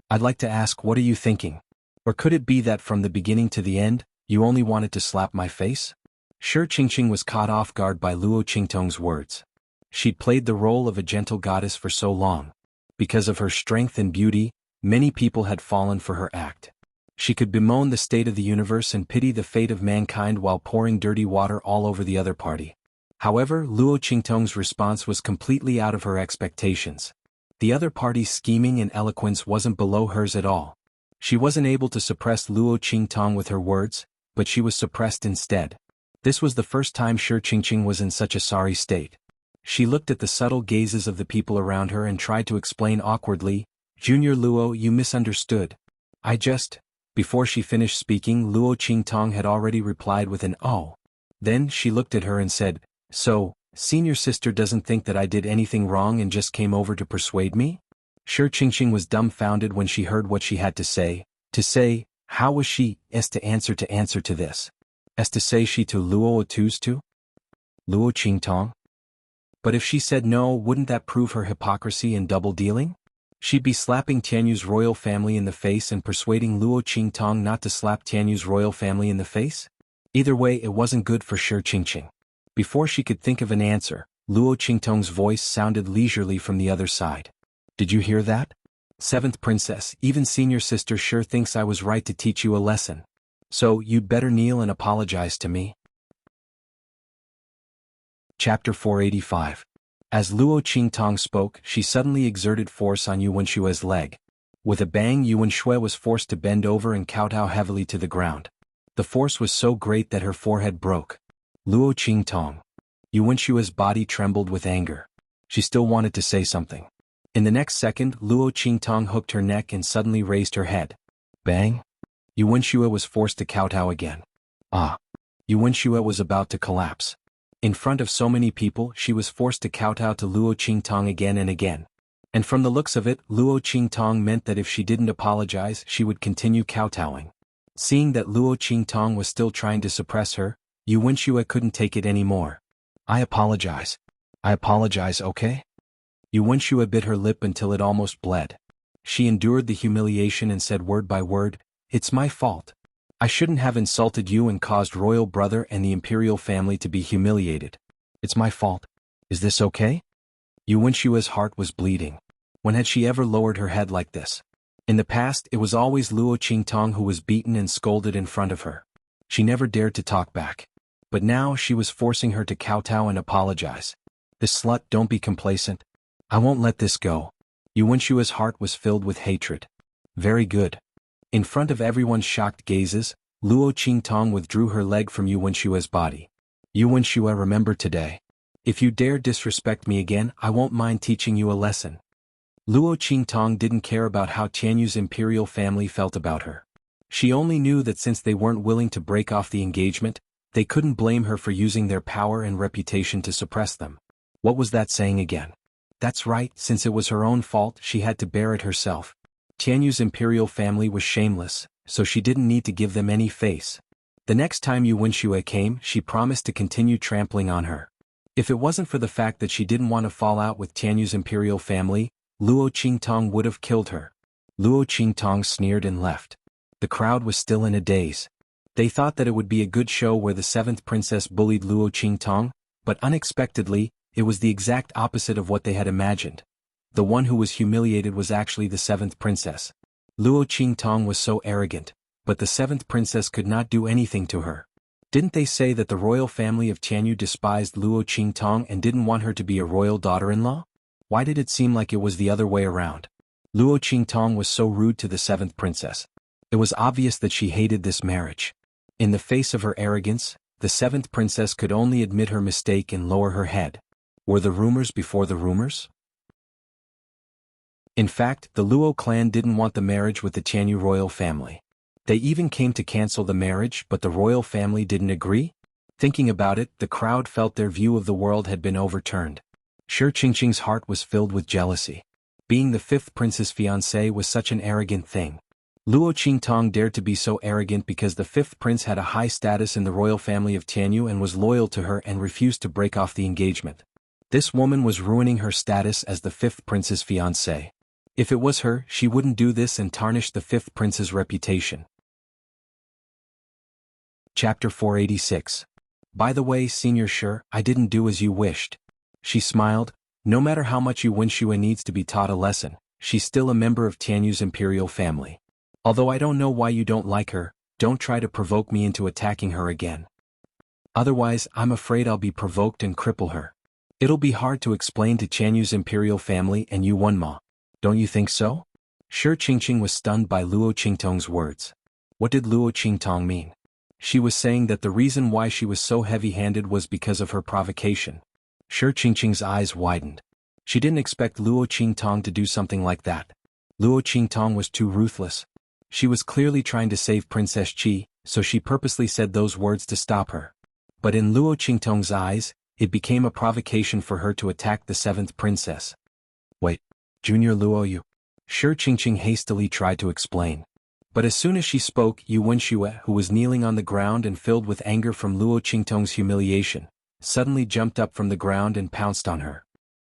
I'd like to ask, what are you thinking? Or could it be that from the beginning to the end, you only wanted to slap my face?" Xianxia was caught off guard by Luo Qingtong's words. She'd played the role of a gentle goddess for so long. Because of her strength and beauty, many people had fallen for her act. She could bemoan the state of the universe and pity the fate of mankind while pouring dirty water all over the other party. However, Luo Qingtong's response was completely out of her expectations. The other party's scheming and eloquence wasn't below hers at all. She wasn't able to suppress Luo Qingtong with her words, but she was suppressed instead. This was the first time Shi Qingqing was in such a sorry state. She looked at the subtle gazes of the people around her and tried to explain awkwardly, "Junior Luo, you misunderstood. I just..." Before she finished speaking, Luo Qingtong had already replied with an "oh." Then she looked at her and said, "So, senior sister doesn't think that I did anything wrong and just came over to persuade me?" Shi Qingqing was dumbfounded when she heard what she had to say. How was she to answer to this? To say she to Luo Otu's to? Luo Qingtong? But if she said no, wouldn't that prove her hypocrisy and double-dealing? She'd be slapping Tianyu's royal family in the face and persuading Luo Qingtong not to slap Tianyu's royal family in the face? Either way, it wasn't good for Shi Qingqing. Before she could think of an answer, Luo Qingtong's voice sounded leisurely from the other side. "Did you hear that? Seventh princess, even senior sister sure thinks I was right to teach you a lesson. So, you'd better kneel and apologize to me." Chapter 485. As Luo Qingtong spoke, she suddenly exerted force on Yuanshua's leg. With a bang, Yuanshue was forced to bend over and kowtow heavily to the ground. The force was so great that her forehead broke. Luo Qingtong. Yuanshua's body trembled with anger. She still wanted to say something. In the next second, Luo Qingtong hooked her neck and suddenly raised her head. Bang! Yuanshua was forced to kowtow again. Yuanshua was about to collapse. In front of so many people, she was forced to kowtow to Luo Qingtong again and again. And from the looks of it, Luo Qingtong meant that if she didn't apologize, she would continue kowtowing. Seeing that Luo Qingtong was still trying to suppress her, Yuanshua couldn't take it anymore. I apologize, okay?" Yuanshua bit her lip until it almost bled. She endured the humiliation and said word by word, "It's my fault. I shouldn't have insulted you and caused royal brother and the imperial family to be humiliated. It's my fault. Is this okay?" Yuanshua's heart was bleeding. When had she ever lowered her head like this? In the past, it was always Luo Qingtong who was beaten and scolded in front of her. She never dared to talk back. But now she was forcing her to kowtow and apologize. "This slut, don't be complacent. I won't let this go." Yuanshua's heart was filled with hatred. Very good. In front of everyone's shocked gazes, Luo Qingtong withdrew her leg from Yuanshua's body. "Yuanshua, remember today. If you dare disrespect me again, I won't mind teaching you a lesson." Luo Qingtong didn't care about how Tianyu's imperial family felt about her. She only knew that since they weren't willing to break off the engagement, they couldn't blame her for using their power and reputation to suppress them. What was that saying again? That's right, since it was her own fault, she had to bear it herself. Tianyu's imperial family was shameless, so she didn't need to give them any face. The next time Yuanshua came, she promised to continue trampling on her. If it wasn't for the fact that she didn't want to fall out with Tianyu's imperial family, Luo Qingtong would have killed her. Luo Qingtong sneered and left. The crowd was still in a daze. They thought that it would be a good show where the seventh princess bullied Luo Qingtong, but unexpectedly, it was the exact opposite of what they had imagined. The one who was humiliated was actually the seventh princess. Luo Qingtong was so arrogant, but the seventh princess could not do anything to her. Didn't they say that the royal family of Tianyu despised Luo Qingtong and didn't want her to be a royal daughter-in-law? Why did it seem like it was the other way around? Luo Qingtong was so rude to the seventh princess. It was obvious that she hated this marriage. In the face of her arrogance, the seventh princess could only admit her mistake and lower her head. Were the rumors before the rumors? In fact, the Luo clan didn't want the marriage with the Tianyu royal family. They even came to cancel the marriage, but the royal family didn't agree? Thinking about it, the crowd felt their view of the world had been overturned. Shi Qingqing's heart was filled with jealousy. Being the fifth prince's fiancé was such an arrogant thing. Luo Qingtong dared to be so arrogant because the fifth prince had a high status in the royal family of Tianyu and was loyal to her and refused to break off the engagement. This woman was ruining her status as the fifth prince's fiancé. If it was her, she wouldn't do this and tarnish the fifth prince's reputation. Chapter 486. By the way, Senior Shi, I didn't do as you wished. She smiled. No matter how much Yuanshua needs to be taught a lesson, she's still a member of Tianyu's imperial family. Although I don't know why you don't like her, don't try to provoke me into attacking her again. Otherwise, I'm afraid I'll be provoked and cripple her. It'll be hard to explain to Qianyu's imperial family and Yuan Ma. Don't you think so? Shi Qingqing was stunned by Luo Qingtong's words. What did Luo Qingtong mean? She was saying that the reason why she was so heavy-handed was because of her provocation. Shi Qingqing's eyes widened. She didn't expect Luo Qingtong to do something like that. Luo Qingtong was too ruthless. She was clearly trying to save Princess Qi, so she purposely said those words to stop her. But in Luo Qingtong's eyes, it became a provocation for her to attack the seventh princess. Wait, Junior Luo Yu. Shi Qingqing hastily tried to explain. But as soon as she spoke, Yu Wenxue, who was kneeling on the ground and filled with anger from Luo Qingtong's humiliation, suddenly jumped up from the ground and pounced on her.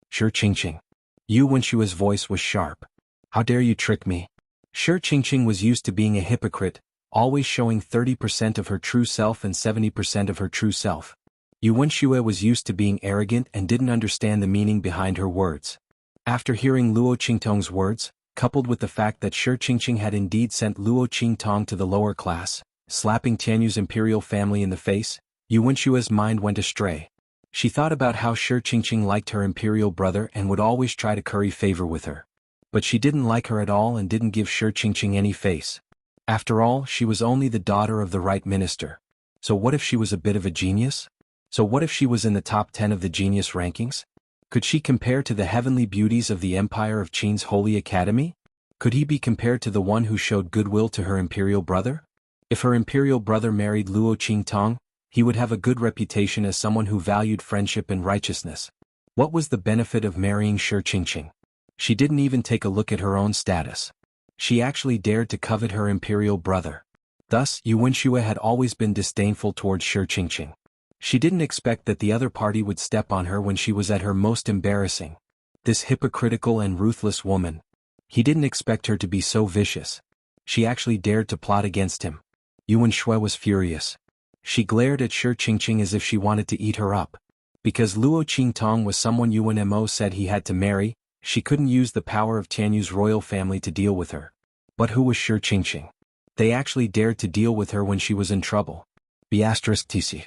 Shi Qingqing. Yu Wenshue's voice was sharp. How dare you trick me? Shi Qingqing was used to being a hypocrite, always showing 30% of her true self and 70% of her true self. Yu Wenxue was used to being arrogant and didn't understand the meaning behind her words. After hearing Luo Qingtong's words, coupled with the fact that Shi Qingqing had indeed sent Luo Qingtong to the lower class, slapping Tianyu's imperial family in the face, Yu Wenshue's mind went astray. She thought about how Shi Qingqing liked her imperial brother and would always try to curry favor with her. But she didn't like her at all and didn't give Shi Qingqing any face. After all, she was only the daughter of the right minister. So what if she was a bit of a genius? So what if she was in the top 10 of the genius rankings? Could she compare to the heavenly beauties of the empire of Qin's holy academy? Could he be compared to the one who showed goodwill to her imperial brother? If her imperial brother married Luo Qingtong, he would have a good reputation as someone who valued friendship and righteousness. What was the benefit of marrying Shi Qingqing? She didn't even take a look at her own status. She actually dared to covet her imperial brother. Thus, Yu Wenxue had always been disdainful towards Shi Qingqing. She didn't expect that the other party would step on her when she was at her most embarrassing. This hypocritical and ruthless woman. He didn't expect her to be so vicious. She actually dared to plot against him. Yu Wenxue was furious. She glared at Shi Qingqing as if she wanted to eat her up. Because Luo Qingtong was someone Yuan Mo said he had to marry, she couldn't use the power of Tianyu's royal family to deal with her. But who was Shi Qingqing? They actually dared to deal with her when she was in trouble. *TC.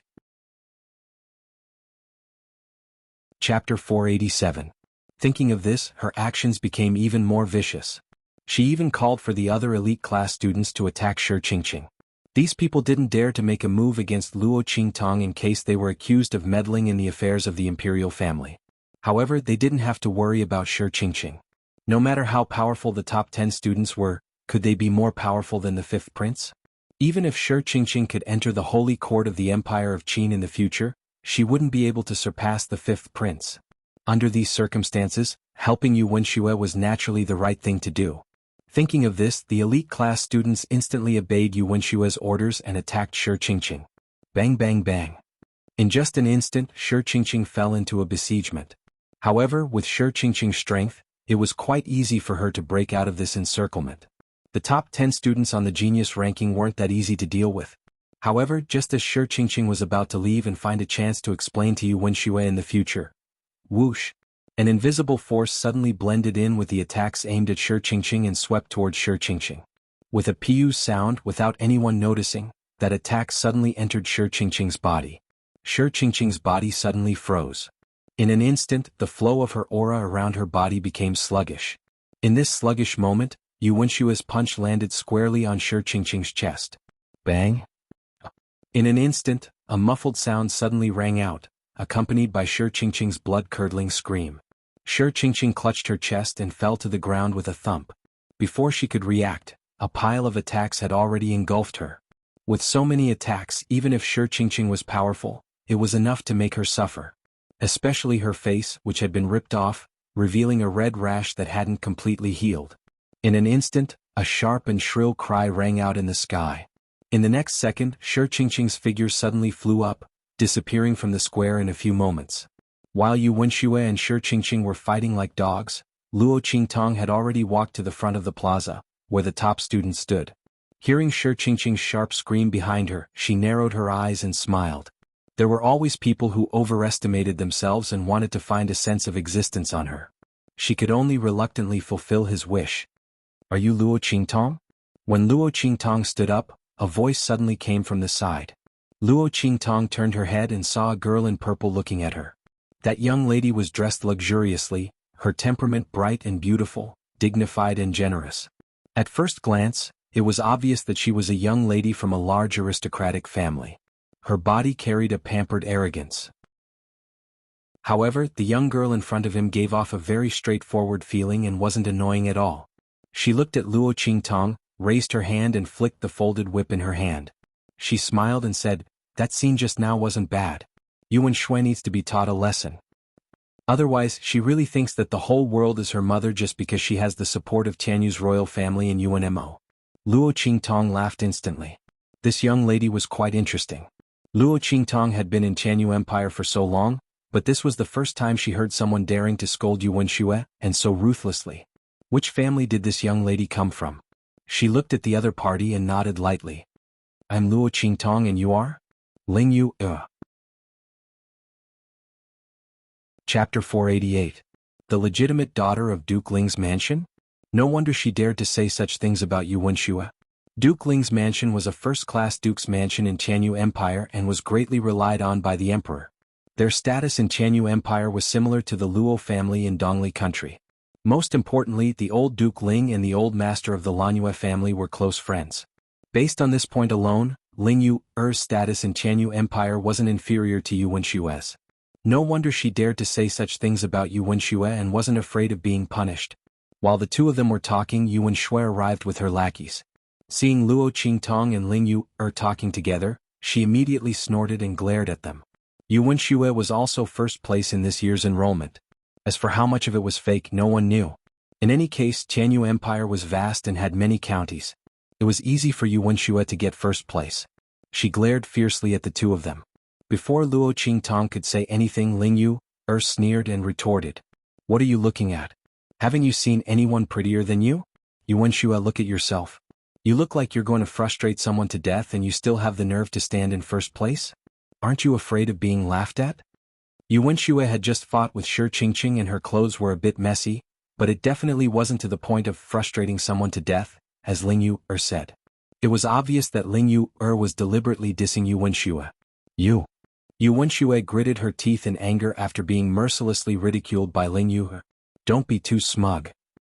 Chapter 487. Thinking of this, her actions became even more vicious. She even called for the other elite class students to attack Shi Qingqing. These people didn't dare to make a move against Luo Qingtong in case they were accused of meddling in the affairs of the imperial family. However, they didn't have to worry about Shi Qingqing. No matter how powerful the top 10 students were, could they be more powerful than the fifth prince? Even if Shi Qingqing could enter the holy court of the Empire of Qin in the future, she wouldn't be able to surpass the fifth prince. Under these circumstances, helping Yu Wenxue was naturally the right thing to do. Thinking of this, the elite class students instantly obeyed Yu Wenshue's orders and attacked Shi Qingqing. Bang bang bang. In just an instant, Shi Qingqing fell into a besiegement. However, with Shi Qingqing's strength, it was quite easy for her to break out of this encirclement. The top 10 students on the genius ranking weren't that easy to deal with. However, just as Shi Qingqing was about to leave and find a chance to explain to Yu Wenxue in the future, whoosh! An invisible force suddenly blended in with the attacks aimed at Shi Qingqing and swept towards Shi Qingqing. With a piu sound without anyone noticing, that attack suddenly entered Shi Qingqing's body. Shi Qingqing's body suddenly froze. In an instant, the flow of her aura around her body became sluggish. In this sluggish moment, Yu Wenshue's punch landed squarely on Shi Qingqing's chest. Bang! In an instant, a muffled sound suddenly rang out, accompanied by Shi Qingqing's blood-curdling scream. Shi Qingqing clutched her chest and fell to the ground with a thump. Before she could react, a pile of attacks had already engulfed her. With so many attacks, even if Shi Qingqing was powerful, it was enough to make her suffer. Especially her face, which had been ripped off, revealing a red rash that hadn't completely healed. In an instant, a sharp and shrill cry rang out in the sky. In the next second, Shi Qingqing's figure suddenly flew up, disappearing from the square in a few moments. While Yu Wenxue and Shi Qingqing were fighting like dogs, Luo Qingtong had already walked to the front of the plaza, where the top students stood. Hearing Shi Qingqing's sharp scream behind her, she narrowed her eyes and smiled. There were always people who overestimated themselves and wanted to find a sense of existence on her. She could only reluctantly fulfill his wish. Are you Luo Qingtong? When Luo Qingtong stood up, a voice suddenly came from the side. Luo Qingtong turned her head and saw a girl in purple looking at her. That young lady was dressed luxuriously, her temperament bright and beautiful, dignified and generous. At first glance, it was obvious that she was a young lady from a large aristocratic family. Her body carried a pampered arrogance. However, the young girl in front of him gave off a very straightforward feeling and wasn't annoying at all. She looked at Luo Qingtong, raised her hand and flicked the folded whip in her hand. She smiled and said, "That scene just now wasn't bad. Xuanhuan needs to be taught a lesson. Otherwise, she really thinks that the whole world is her mother just because she has the support of Tianyu's royal family and UNMO." Luo Qingtong laughed instantly. This young lady was quite interesting. Luo Qingtong had been in Tianyu Empire for so long, but this was the first time she heard someone daring to scold Yuanxue, and so ruthlessly. Which family did this young lady come from? She looked at the other party and nodded lightly. "I'm Luo Qingtong and you are?" "Ling Yu, Chapter 488. The legitimate daughter of Duke Ling's mansion? No wonder she dared to say such things about Yuanxue. Duke Ling's mansion was a first-class duke's mansion in Tianyu Empire and was greatly relied on by the emperor. Their status in Tianyu Empire was similar to the Luo family in Dongli country. Most importantly, the old Duke Ling and the old master of the Lanyue family were close friends. Based on this point alone, Ling Yu's status in Tianyu Empire wasn't inferior to Yuanxue's. No wonder she dared to say such things about Yuanxue and wasn't afraid of being punished. While the two of them were talking, Yuanxue arrived with her lackeys. Seeing Luo Qingtong and Ling Yu talking together, she immediately snorted and glared at them. Yuanxue was also first place in this year's enrollment. As for how much of it was fake, no one knew. In any case, Tianyu Empire was vast and had many counties. It was easy for Yuanxue to get first place. She glared fiercely at the two of them. Before Luo Qingtong could say anything, Ling Yu sneered and retorted. "What are you looking at? Haven't you seen anyone prettier than you? Yuanxue, look at yourself. You look like you're going to frustrate someone to death and you still have the nerve to stand in first place? Aren't you afraid of being laughed at?" Yuanxue had just fought with Shi Qingqing and her clothes were a bit messy, but it definitely wasn't to the point of frustrating someone to death, as Ling Yu said. It was obvious that Ling Yu was deliberately dissing Yuanxue. Yuanxue gritted her teeth in anger after being mercilessly ridiculed by Ling Yu. "Don't be too smug.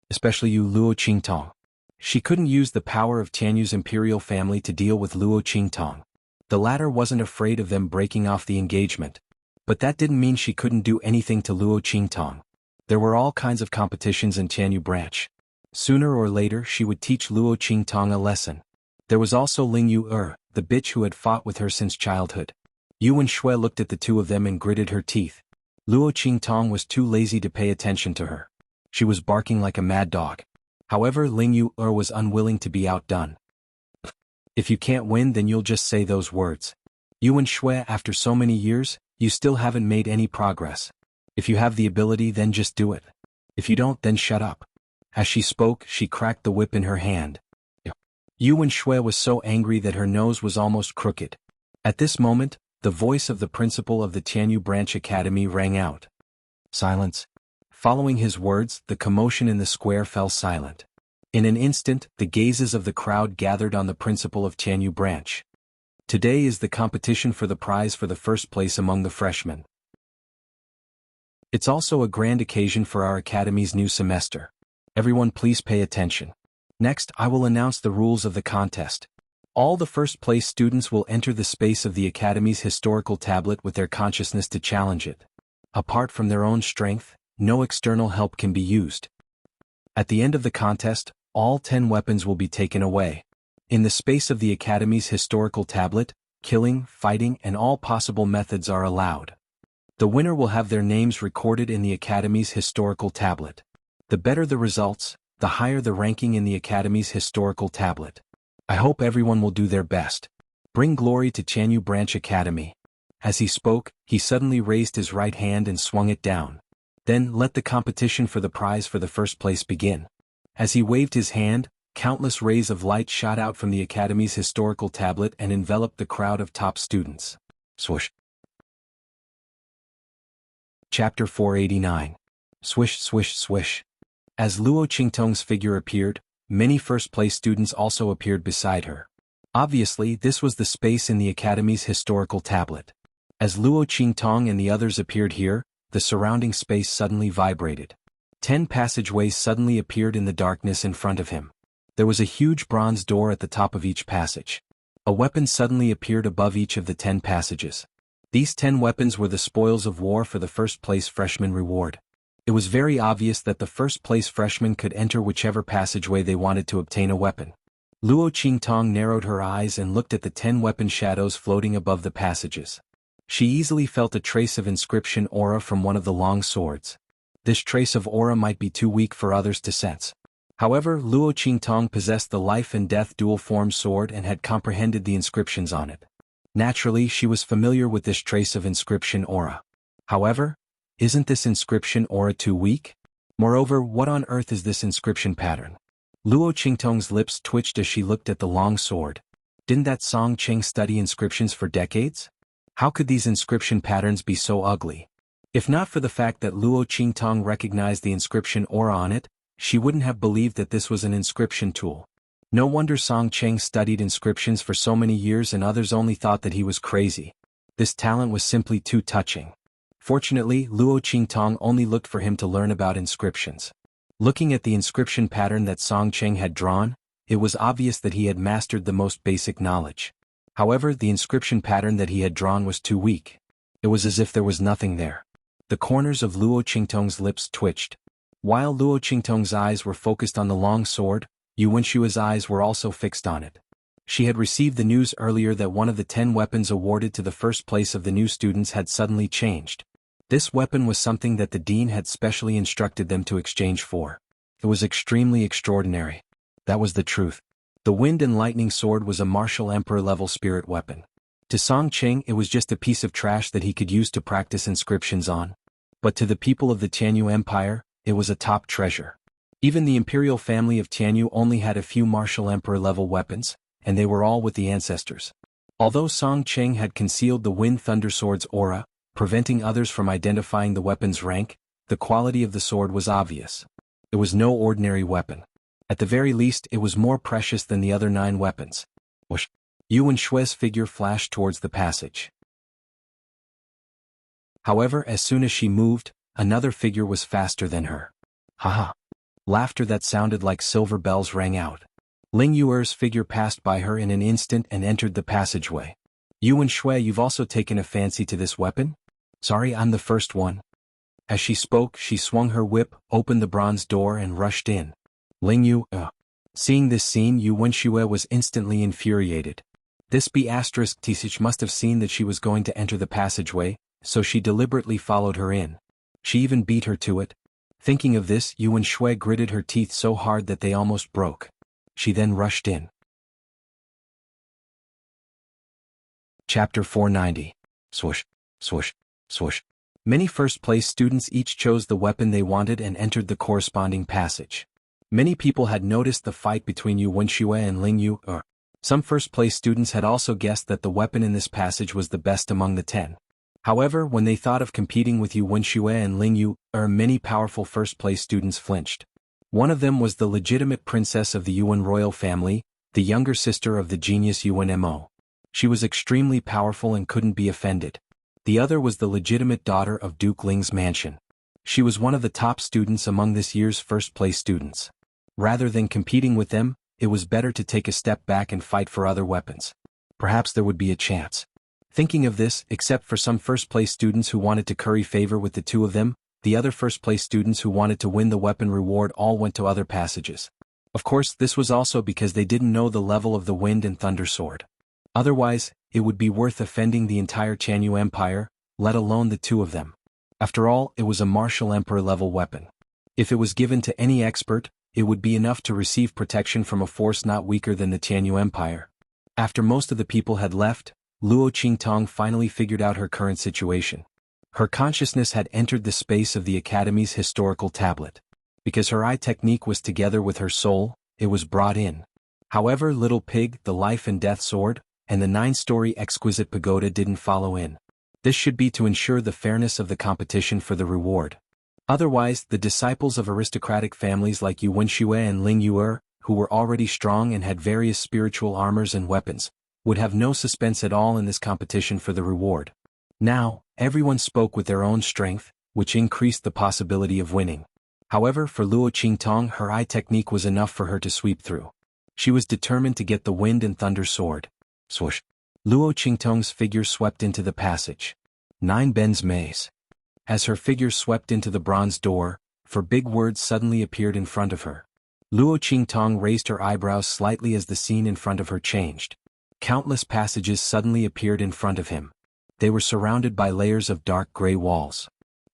Especially you, Luo Qingtong." She couldn't use the power of Tianyu's imperial family to deal with Luo Qingtong. The latter wasn't afraid of them breaking off the engagement. But that didn't mean she couldn't do anything to Luo Qingtong. There were all kinds of competitions in Tianyu branch. Sooner or later she would teach Luo Qingtong a lesson. There was also Ling Yu the bitch who had fought with her since childhood. Yuanxue looked at the two of them and gritted her teeth. Luo Qingtong was too lazy to pay attention to her. She was barking like a mad dog. However, Ling Yu was unwilling to be outdone. "If you can't win, then you'll just say those words. Yuanxue, after so many years, you still haven't made any progress. If you have the ability, then just do it. If you don't, then shut up." As she spoke, she cracked the whip in her hand. Yuanxue was so angry that her nose was almost crooked. At this moment, the voice of the principal of the Tianyu Branch Academy rang out. "Silence." Following his words, the commotion in the square fell silent. In an instant, the gazes of the crowd gathered on the principal of Tianyu Branch. "Today is the competition for the prize for the first place among the freshmen. It's also a grand occasion for our academy's new semester. Everyone please pay attention. Next, I will announce the rules of the contest. All the first-place students will enter the space of the Academy's historical tablet with their consciousness to challenge it. Apart from their own strength, no external help can be used. At the end of the contest, all 10 weapons will be taken away. In the space of the Academy's historical tablet, killing, fighting, and all possible methods are allowed. The winner will have their names recorded in the Academy's historical tablet. The better the results, the higher the ranking in the Academy's historical tablet. I hope everyone will do their best. Bring glory to Tianyu Branch Academy." As he spoke, he suddenly raised his right hand and swung it down. "Then let the competition for the prize for the first place begin." As he waved his hand, countless rays of light shot out from the Academy's historical tablet and enveloped the crowd of top students. Swoosh. Chapter 489. Swish, swish, swish. As Luo Qingtong's figure appeared, many first-place students also appeared beside her. Obviously, this was the space in the Academy's historical tablet. As Luo Qingtong and the others appeared here, the surrounding space suddenly vibrated. 10 passageways suddenly appeared in the darkness in front of him. There was a huge bronze door at the top of each passage. A weapon suddenly appeared above each of the 10 passages. These 10 weapons were the spoils of war for the first-place freshman reward. It was very obvious that the first-place freshman could enter whichever passageway they wanted to obtain a weapon. Luo Qingtong narrowed her eyes and looked at the 10 weapon shadows floating above the passages. She easily felt a trace of inscription aura from one of the long swords. This trace of aura might be too weak for others to sense. However, Luo Qingtong possessed the life and death dual-form sword and had comprehended the inscriptions on it. Naturally, she was familiar with this trace of inscription aura. However, isn't this inscription aura too weak? Moreover, what on earth is this inscription pattern? Luo Qingtong's lips twitched as she looked at the long sword. Didn't that Song Cheng study inscriptions for decades? How could these inscription patterns be so ugly? If not for the fact that Luo Qingtong recognized the inscription aura on it, she wouldn't have believed that this was an inscription tool. No wonder Song Cheng studied inscriptions for so many years and others only thought that he was crazy. This talent was simply too touching. Fortunately, Luo Qingtong only looked for him to learn about inscriptions. Looking at the inscription pattern that Song Cheng had drawn, it was obvious that he had mastered the most basic knowledge. However, the inscription pattern that he had drawn was too weak. It was as if there was nothing there. The corners of Luo Qingtong's lips twitched. While Luo Qingtong's eyes were focused on the long sword, Yuanshua's eyes were also fixed on it. She had received the news earlier that one of the 10 weapons awarded to the first place of the new students had suddenly changed. This weapon was something that the dean had specially instructed them to exchange for. It was extremely extraordinary. That was the truth. The wind and lightning sword was a martial emperor-level spirit weapon. To Song Cheng it was just a piece of trash that he could use to practice inscriptions on. But to the people of the Tianyu Empire, it was a top treasure. Even the imperial family of Tianyu only had a few martial emperor-level weapons, and they were all with the ancestors. Although Song Cheng had concealed the wind thunder sword's aura, preventing others from identifying the weapon's rank, the quality of the sword was obvious. It was no ordinary weapon. At the very least, it was more precious than the other 9 weapons. Whoosh! Yuanshua's figure flashed towards the passage. However, as soon as she moved, another figure was faster than her. Haha! Laughter that sounded like silver bells rang out. Ling Yuer's figure passed by her in an instant and entered the passageway. Yuanshue, you've also taken a fancy to this weapon? Sorry, I'm the first one. As she spoke, she swung her whip, opened the bronze door and rushed in. Ling Yu, Seeing this scene, Yuanshue was instantly infuriated. This B*Tisich must have seen that she was going to enter the passageway, so she deliberately followed her in. She even beat her to it. Thinking of this, Yuanshue gritted her teeth so hard that they almost broke. She then rushed in. Chapter 490. Swoosh, swoosh, swoosh. Many first-place students each chose the weapon they wanted and entered the corresponding passage. Many people had noticed the fight between Yuanshue and Ling Yu. Some first-place students had also guessed that the weapon in this passage was the best among the 10. However, when they thought of competing with Yuanshue and Ling Yu, many powerful first-place students flinched. One of them was the legitimate princess of the Yuan royal family, the younger sister of the genius Yuan Mo. She was extremely powerful and couldn't be offended. The other was the legitimate daughter of Duke Ling's mansion. She was one of the top students among this year's first-place students. Rather than competing with them, it was better to take a step back and fight for other weapons. Perhaps there would be a chance. Thinking of this, except for some first-place students who wanted to curry favor with the two of them, the other first-place students who wanted to win the weapon reward all went to other passages. Of course, this was also because they didn't know the level of the wind and thunder sword. Otherwise, it would be worth offending the entire Tianyu Empire, let alone the two of them. After all, it was a martial emperor-level weapon. If it was given to any expert, it would be enough to receive protection from a force not weaker than the Tianyu Empire. After most of the people had left, Luo Qingtong finally figured out her current situation. Her consciousness had entered the space of the Academy's historical tablet. Because her eye technique was together with her soul, it was brought in. However, Little Pig, the life and death sword, and the 9-story exquisite pagoda didn't follow in. This should be to ensure the fairness of the competition for the reward. Otherwise, the disciples of aristocratic families like Yuanshue and Ling Yu who were already strong and had various spiritual armors and weapons, would have no suspense at all in this competition for the reward. Now, everyone spoke with their own strength, which increased the possibility of winning. However, for Luo Qingtong, her eye technique was enough for her to sweep through. She was determined to get the wind and thunder sword. Swoosh! Luo Qingtong's figure swept into the passage. 9 Ben's maze. As her figure swept into the bronze door, four big words suddenly appeared in front of her. Luo Qingtong raised her eyebrows slightly as the scene in front of her changed. Countless passages suddenly appeared in front of him. They were surrounded by layers of dark gray walls.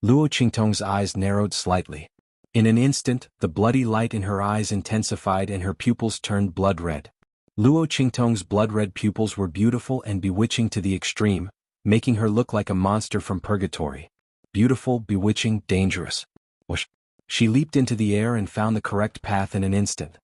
Luo Qingtong's eyes narrowed slightly. In an instant, the bloody light in her eyes intensified and her pupils turned blood red. Luo Qingtong's blood-red pupils were beautiful and bewitching to the extreme, making her look like a monster from purgatory. Beautiful, bewitching, dangerous. Whoosh! She leaped into the air and found the correct path in an instant.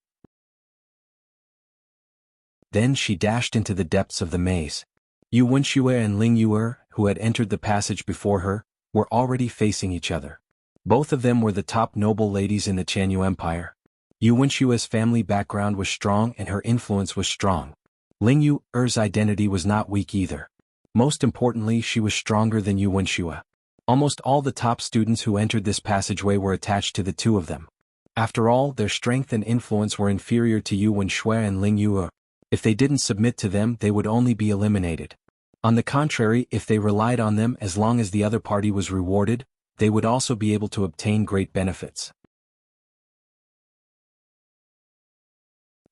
Then she dashed into the depths of the maze. Yu Wenxue and Ling Yu'er, who had entered the passage before her, were already facing each other. Both of them were the top noble ladies in the Qianyu Empire. Yu Wenshue's family background was strong and her influence was strong. Ling Yu'er's identity was not weak either. Most importantly, she was stronger than Yu Wenxue. Almost all the top students who entered this passageway were attached to the two of them. After all, their strength and influence were inferior to Yu Wenxue and Ling Yu'er. If they didn't submit to them, they would only be eliminated. On the contrary, if they relied on them as long as the other party was rewarded, they would also be able to obtain great benefits.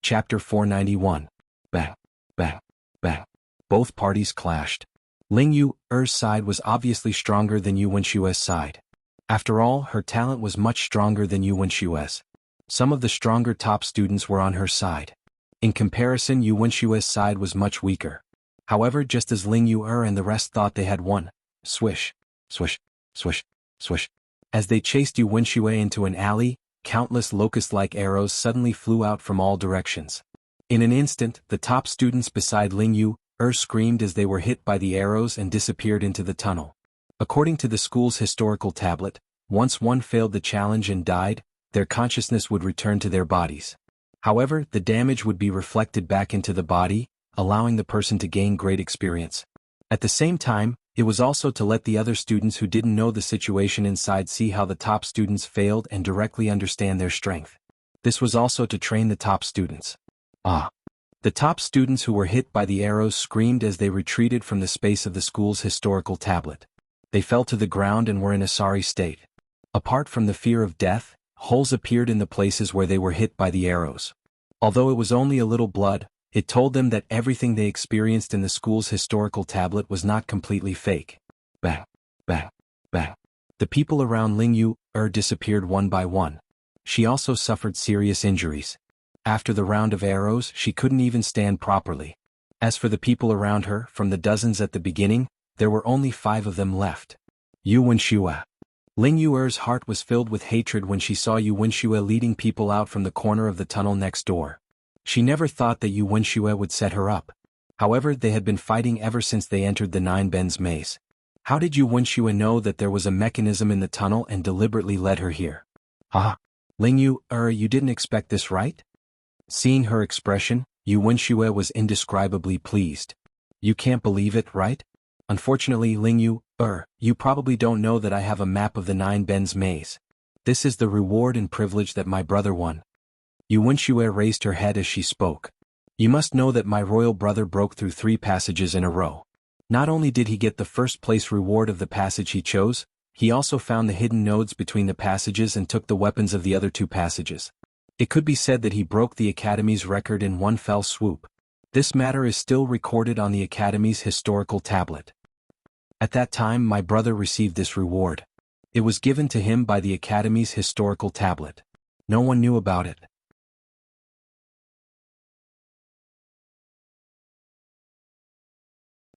Chapter 491. Bang, bang, bang. Both parties clashed. Ling Yu'er's side was obviously stronger than Yu Wenshue's side. After all, her talent was much stronger than Yu Wenshue's. Some of the stronger top students were on her side. In comparison, Yu Wenshue's side was much weaker. However, just as Ling Yu'er and the rest thought they had won, swish, swish, swish, swish. As they chased Yu Wenxue into an alley, countless locust-like arrows suddenly flew out from all directions. In an instant, the top students beside Ling Yu'er screamed as they were hit by the arrows and disappeared into the tunnel. According to the school's historical tablet, once one failed the challenge and died, their consciousness would return to their bodies. However, the damage would be reflected back into the body, allowing the person to gain great experience. At the same time, it was also to let the other students who didn't know the situation inside see how the top students failed and directly understand their strength. This was also to train the top students. The top students who were hit by the arrows screamed as they retreated from the space of the school's historical tablet. They fell to the ground and were in a sorry state. Apart from the fear of death, holes appeared in the places where they were hit by the arrows. Although it was only a little blood, it told them that everything they experienced in the school's historical tablet was not completely fake. Bang, bang, bang. The people around Ling Yu'er disappeared one by one. She also suffered serious injuries. After the round of arrows, she couldn't even stand properly. As for the people around her, from the dozens at the beginning, there were only 5 of them left. Yu Wenxue. Ling Yu'er's heart was filled with hatred when she saw Yu Wenxue leading people out from the corner of the tunnel next door. She never thought that Yu Wenxue would set her up. However, they had been fighting ever since they entered the 9 Ben's maze. How did Yu Wenxue know that there was a mechanism in the tunnel and deliberately led her here? Ling Yu'er, you didn't expect this, right? Seeing her expression, Yu Wenxue was indescribably pleased. You can't believe it, right? Unfortunately, Ling Yu'er, you probably don't know that I have a map of the 9 Ben's maze. This is the reward and privilege that my brother won. Yu Wenxue raised her head as she spoke. You must know that my royal brother broke through 3 passages in a row. Not only did he get the first place reward of the passage he chose, he also found the hidden nodes between the passages and took the weapons of the other 2 passages. It could be said that he broke the Academy's record in one fell swoop. This matter is still recorded on the Academy's historical tablet. At that time, my brother received this reward. It was given to him by the Academy's historical tablet. No one knew about it.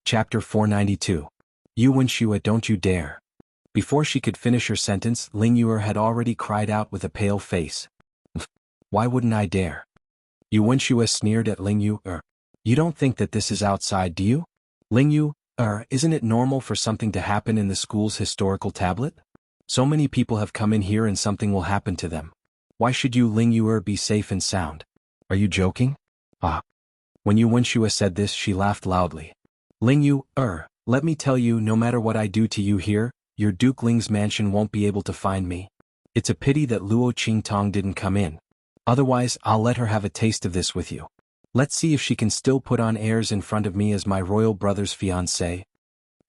Chapter 492. Yu Wenxue, don't you dare. Before she could finish her sentence, Ling Yu'er had already cried out with a pale face. Why wouldn't I dare? Yu Wenxue sneered at Ling Yu'er. You don't think that this is outside, do you? Ling Yu'er, isn't it normal for something to happen in the school's historical tablet? So many people have come in here and something will happen to them. Why should you, Ling Yu'er, be safe and sound? Are you joking? Ah. When Yu Wenxue said this, she laughed loudly. Ling Yu, let me tell you, no matter what I do to you here, your Duke Ling's mansion won't be able to find me. It's a pity that Luo Qingtong didn't come in. Otherwise, I'll let her have a taste of this with you. Let's see if she can still put on airs in front of me as my royal brother's fiancée.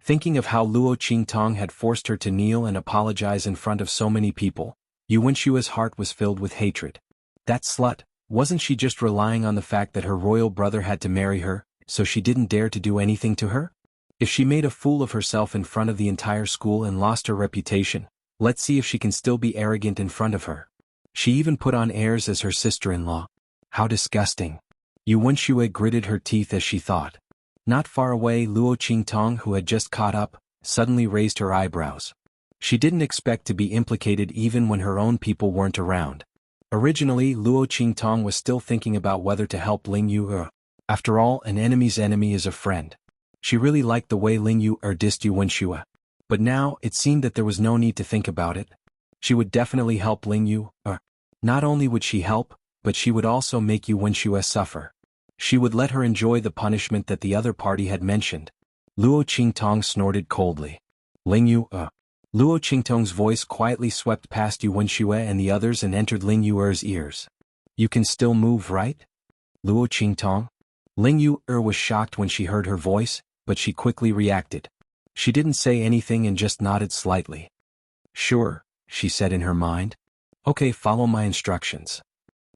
Thinking of how Luo Qingtong had forced her to kneel and apologize in front of so many people, Yu Wenshua's heart was filled with hatred. That slut, wasn't she just relying on the fact that her royal brother had to marry her, so she didn't dare to do anything to her? If she made a fool of herself in front of the entire school and lost her reputation, let's see if she can still be arrogant in front of her. She even put on airs as her sister-in-law. How disgusting. Yu Wenxue gritted her teeth as she thought. Not far away, Luo Qingtong, who had just caught up, suddenly raised her eyebrows. She didn't expect to be implicated even when her own people weren't around. Originally, Luo Qingtong was still thinking about whether to help Ling Yu. After all, an enemy's enemy is a friend. She really liked the way Ling Yu dissed Yu Wenxue. But now, it seemed that there was no need to think about it. She would definitely help Ling Yu. Not only would she help, but she would also make Yu Wenxue suffer. She would let her enjoy the punishment that the other party had mentioned. Luo Qingtong snorted coldly. Ling Yu, Luo Qingtong's voice quietly swept past Yu Wenxue and the others and entered Ling Yu's ears. You can still move, right? Luo Qingtong? Ling Yu was shocked when she heard her voice, but she quickly reacted. She didn't say anything and just nodded slightly. Sure, she said in her mind. Okay, follow my instructions.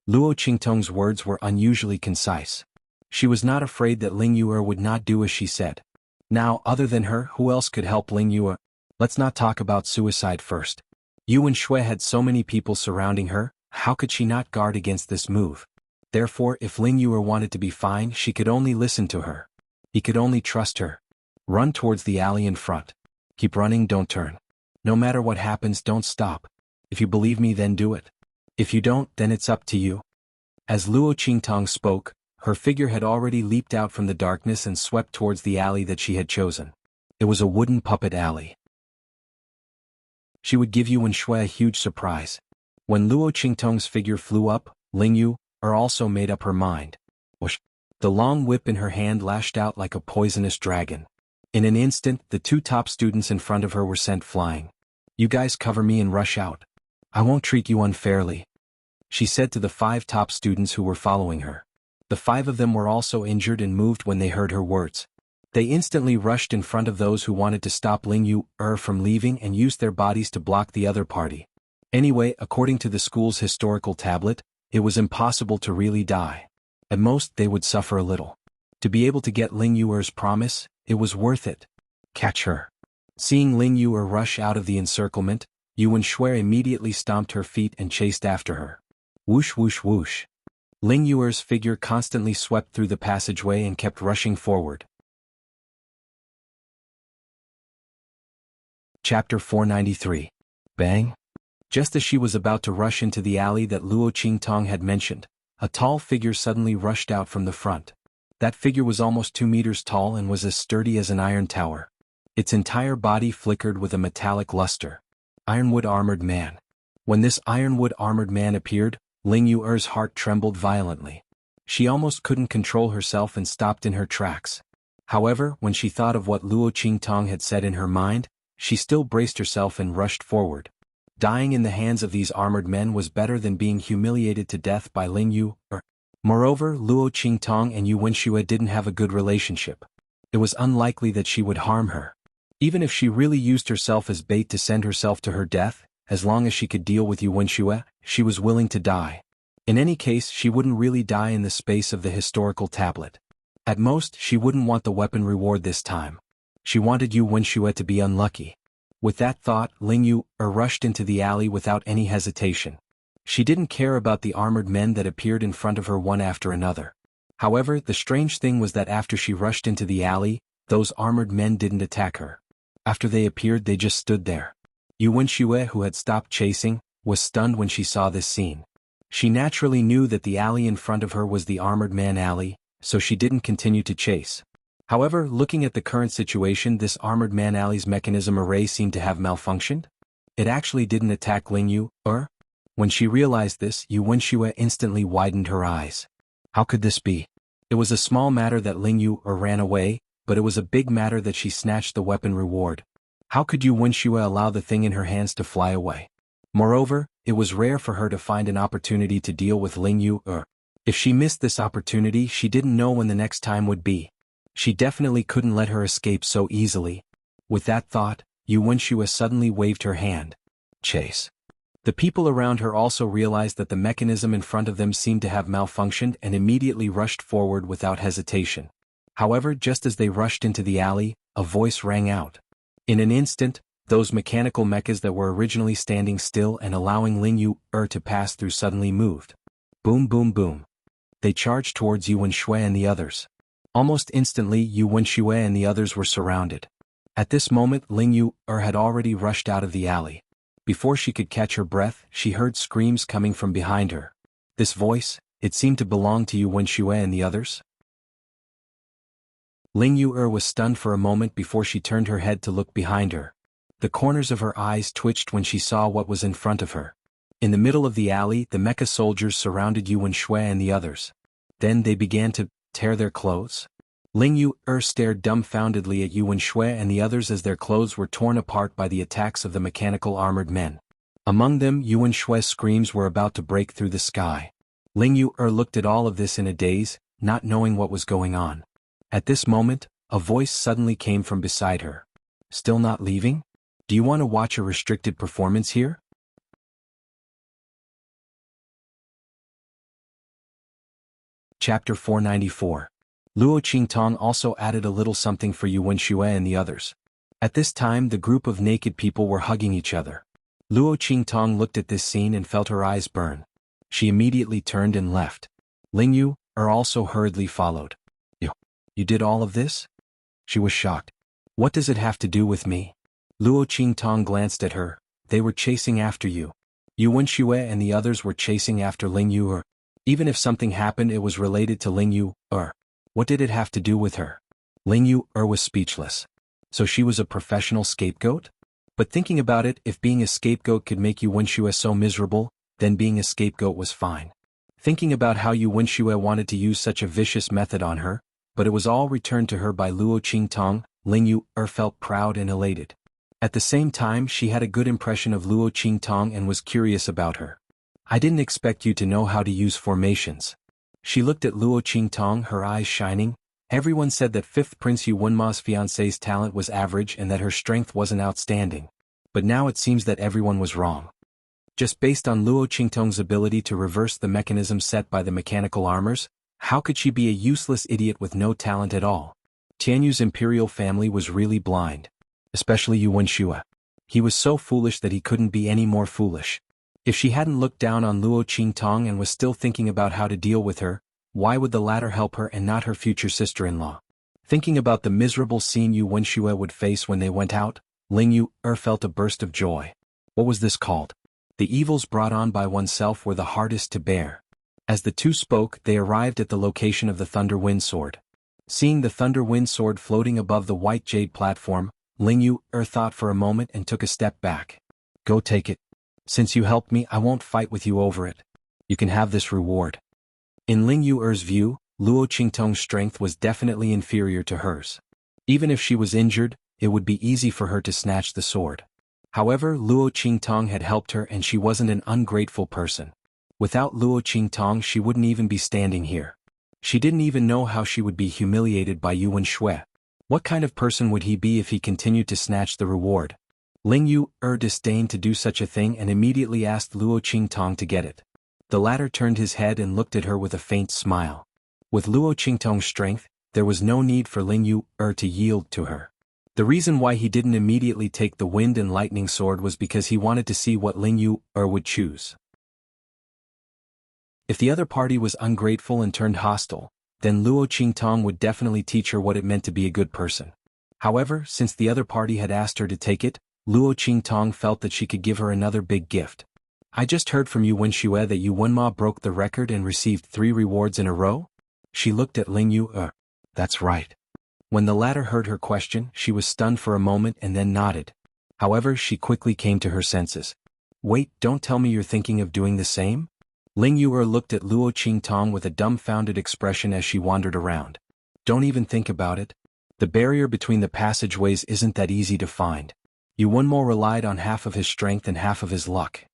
Luo Qingtong's words were unusually concise. She was not afraid that Ling Yu would not do as she said. Now, other than her, who else could help Ling Yu? Let's not talk about suicide first. Yu Wenxue had so many people surrounding her, how could she not guard against this move? Therefore, if Ling Yu wanted to be fine, she could only listen to her. He could only trust her. Run towards the alley in front. Keep running, don't turn. No matter what happens, don't stop. If you believe me, then do it. If you don't, then it's up to you. As Luo Qingtong spoke, her figure had already leaped out from the darkness and swept towards the alley that she had chosen. It was a wooden puppet alley. She would give Yu Wenxue a huge surprise. When Luo Qingtong's figure flew up, Ling Yu also made up her mind. Whoosh! The long whip in her hand lashed out like a poisonous dragon. In an instant, the two top students in front of her were sent flying. You guys cover me and rush out. I won't treat you unfairly, she said to the 5 top students who were following her. The 5 of them were also injured and moved when they heard her words. They instantly rushed in front of those who wanted to stop Ling Yu from leaving and used their bodies to block the other party. Anyway, according to the school's historical tablet, it was impossible to really die. At most, they would suffer a little. To be able to get Ling Yu's promise, it was worth it. Catch her. Seeing Ling Yu rush out of the encirclement, Yu Wenxue immediately stomped her feet and chased after her. Whoosh whoosh whoosh. Ling Yu's figure constantly swept through the passageway and kept rushing forward. Chapter 493. Bang! Just as she was about to rush into the alley that Luo Qingtong had mentioned, a tall figure suddenly rushed out from the front. That figure was almost 2 meters tall and was as sturdy as an iron tower. Its entire body flickered with a metallic luster. Ironwood armored man. When this ironwood armored man appeared, Ling Yu's heart trembled violently. She almost couldn't control herself and stopped in her tracks. However, when she thought of what Luo Qingtong had said in her mind, she still braced herself and rushed forward. Dying in the hands of these armored men was better than being humiliated to death by Ling Yu. Moreover, Luo Qingtong and Yu Wenxue didn't have a good relationship. It was unlikely that she would harm her. Even if she really used herself as bait to send herself to her death, as long as she could deal with Yu Wenxue, she was willing to die. In any case, she wouldn't really die in the space of the historical tablet. At most, she wouldn't want the weapon reward this time. She wanted Yu Wenxue to be unlucky. With that thought, Ling Yu rushed into the alley without any hesitation. She didn't care about the armored men that appeared in front of her one after another. However, the strange thing was that after she rushed into the alley, those armored men didn't attack her. After they appeared, they just stood there. Yu Wenxue, who had stopped chasing, was stunned when she saw this scene. She naturally knew that the alley in front of her was the armored man alley, so she didn't continue to chase. However, looking at the current situation, this armored man alley's mechanism array seemed to have malfunctioned. It actually didn't attack Ling Yu. When she realized this, Yu Wenxue instantly widened her eyes. How could this be? It was a small matter that Ling Yu ran away, but it was a big matter that she snatched the weapon reward. How could wuxia allow the thing in her hands to fly away? Moreover, it was rare for her to find an opportunity to deal with Ling Yu. If she missed this opportunity, she didn't know when the next time would be. She definitely couldn't let her escape so easily. With that thought, wuxia suddenly waved her hand. Chase. The people around her also realized that the mechanism in front of them seemed to have malfunctioned and immediately rushed forward without hesitation. However, just as they rushed into the alley, a voice rang out. In an instant, those mechanical mechas that were originally standing still and allowing Ling Yu to pass through suddenly moved. Boom boom boom. They charged towards wuxia and the others. Almost instantly, wuxia and the others were surrounded. At this moment, Ling Yu had already rushed out of the alley. Before she could catch her breath, she heard screams coming from behind her. This voice, it seemed to belong to wuxia and the others. Ling Yu was stunned for a moment before she turned her head to look behind her. The corners of her eyes twitched when she saw what was in front of her. In the middle of the alley, the mecha soldiers surrounded wuxia and the others. Then they began to tear their clothes. Ling Yu stared dumbfoundedly at wuxia and the others as their clothes were torn apart by the attacks of the mechanical armored men. Among them, wuxia's screams were about to break through the sky. Ling Yu looked at all of this in a daze, not knowing what was going on. At this moment, a voice suddenly came from beside her. Still not leaving? Do you want to watch a restricted performance here? Chapter 494. Luo Qingtong also added a little something for wuxia and the others. At this time, the group of naked people were hugging each other. Luo Qingtong looked at this scene and felt her eyes burn. She immediately turned and left. Ling Yu also hurriedly followed. You did all of this? She was shocked. What does it have to do with me? Luo Qingtong glanced at her. They were chasing after you. Wuxia and the others were chasing after Ling Yu. Even if something happened, it was related to Ling Yu. What did it have to do with her? Ling Yu was speechless. So she was a professional scapegoat? But thinking about it, if being a scapegoat could make wuxia so miserable, then being a scapegoat was fine. Thinking about how wuxia wanted to use such a vicious method on her, but it was all returned to her by Luo Qingtong, Ling Yu felt proud and elated. At the same time, she had a good impression of Luo Qingtong and was curious about her. I didn't expect you to know how to use formations. She looked at Luo Qingtong, her eyes shining. Everyone said that 5th Prince Xuanhuan's fiancée's talent was average and that her strength wasn't outstanding. But now it seems that everyone was wrong. Just based on Luo Qingtong's ability to reverse the mechanism set by the mechanical armors, how could she be a useless idiot with no talent at all? Tianyu's imperial family was really blind. Especially wuxia. He was so foolish that he couldn't be any more foolish. If she hadn't looked down on Luo Qingtong and was still thinking about how to deal with her, why would the latter help her and not her future sister-in-law? Thinking about the miserable scene wuxia would face when they went out, Ling Yu felt a burst of joy. What was this called? The evils brought on by oneself were the hardest to bear. As the two spoke, they arrived at the location of the Thunder Wind Sword. Seeing the Thunder Wind Sword floating above the white jade platform, Ling Yu thought for a moment and took a step back. Go take it. Since you helped me, I won't fight with you over it. You can have this reward. In Ling Yu's view, Luo Qingtong's strength was definitely inferior to hers. Even if she was injured, it would be easy for her to snatch the sword. However, Luo Qingtong had helped her and she wasn't an ungrateful person. Without Luo Qingtong, she wouldn't even be standing here. She didn't even know how she would be humiliated by wuxia. What kind of person would he be if he continued to snatch the reward? Ling Yu disdained to do such a thing and immediately asked Luo Qingtong to get it. The latter turned his head and looked at her with a faint smile. With Luo Qingtong's strength, there was no need for Ling Yu to yield to her. The reason why he didn't immediately take the Wind and Lightning Sword was because he wanted to see what Ling Yu would choose. If the other party was ungrateful and turned hostile, then Luo Qingtong would definitely teach her what it meant to be a good person. However, since the other party had asked her to take it, Luo Qingtong felt that she could give her another big gift. I just heard from wuxia that Xuanhua broke the record and received 3 rewards in a row? She looked at Ling Yu. That's right. When the latter heard her question, she was stunned for a moment and then nodded. However, she quickly came to her senses. Wait, don't tell me you're thinking of doing the same? Ling Yuer looked at Luo Qingtong with a dumbfounded expression as she wandered around. Don't even think about it. The barrier between the passageways isn't that easy to find. Xuanhuan relied on half of his strength and half of his luck.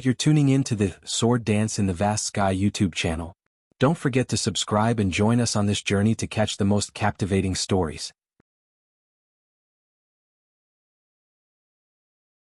You're tuning in to the Sword Dance in the Vast Sky YouTube channel. Don't forget to subscribe and join us on this journey to catch the most captivating stories.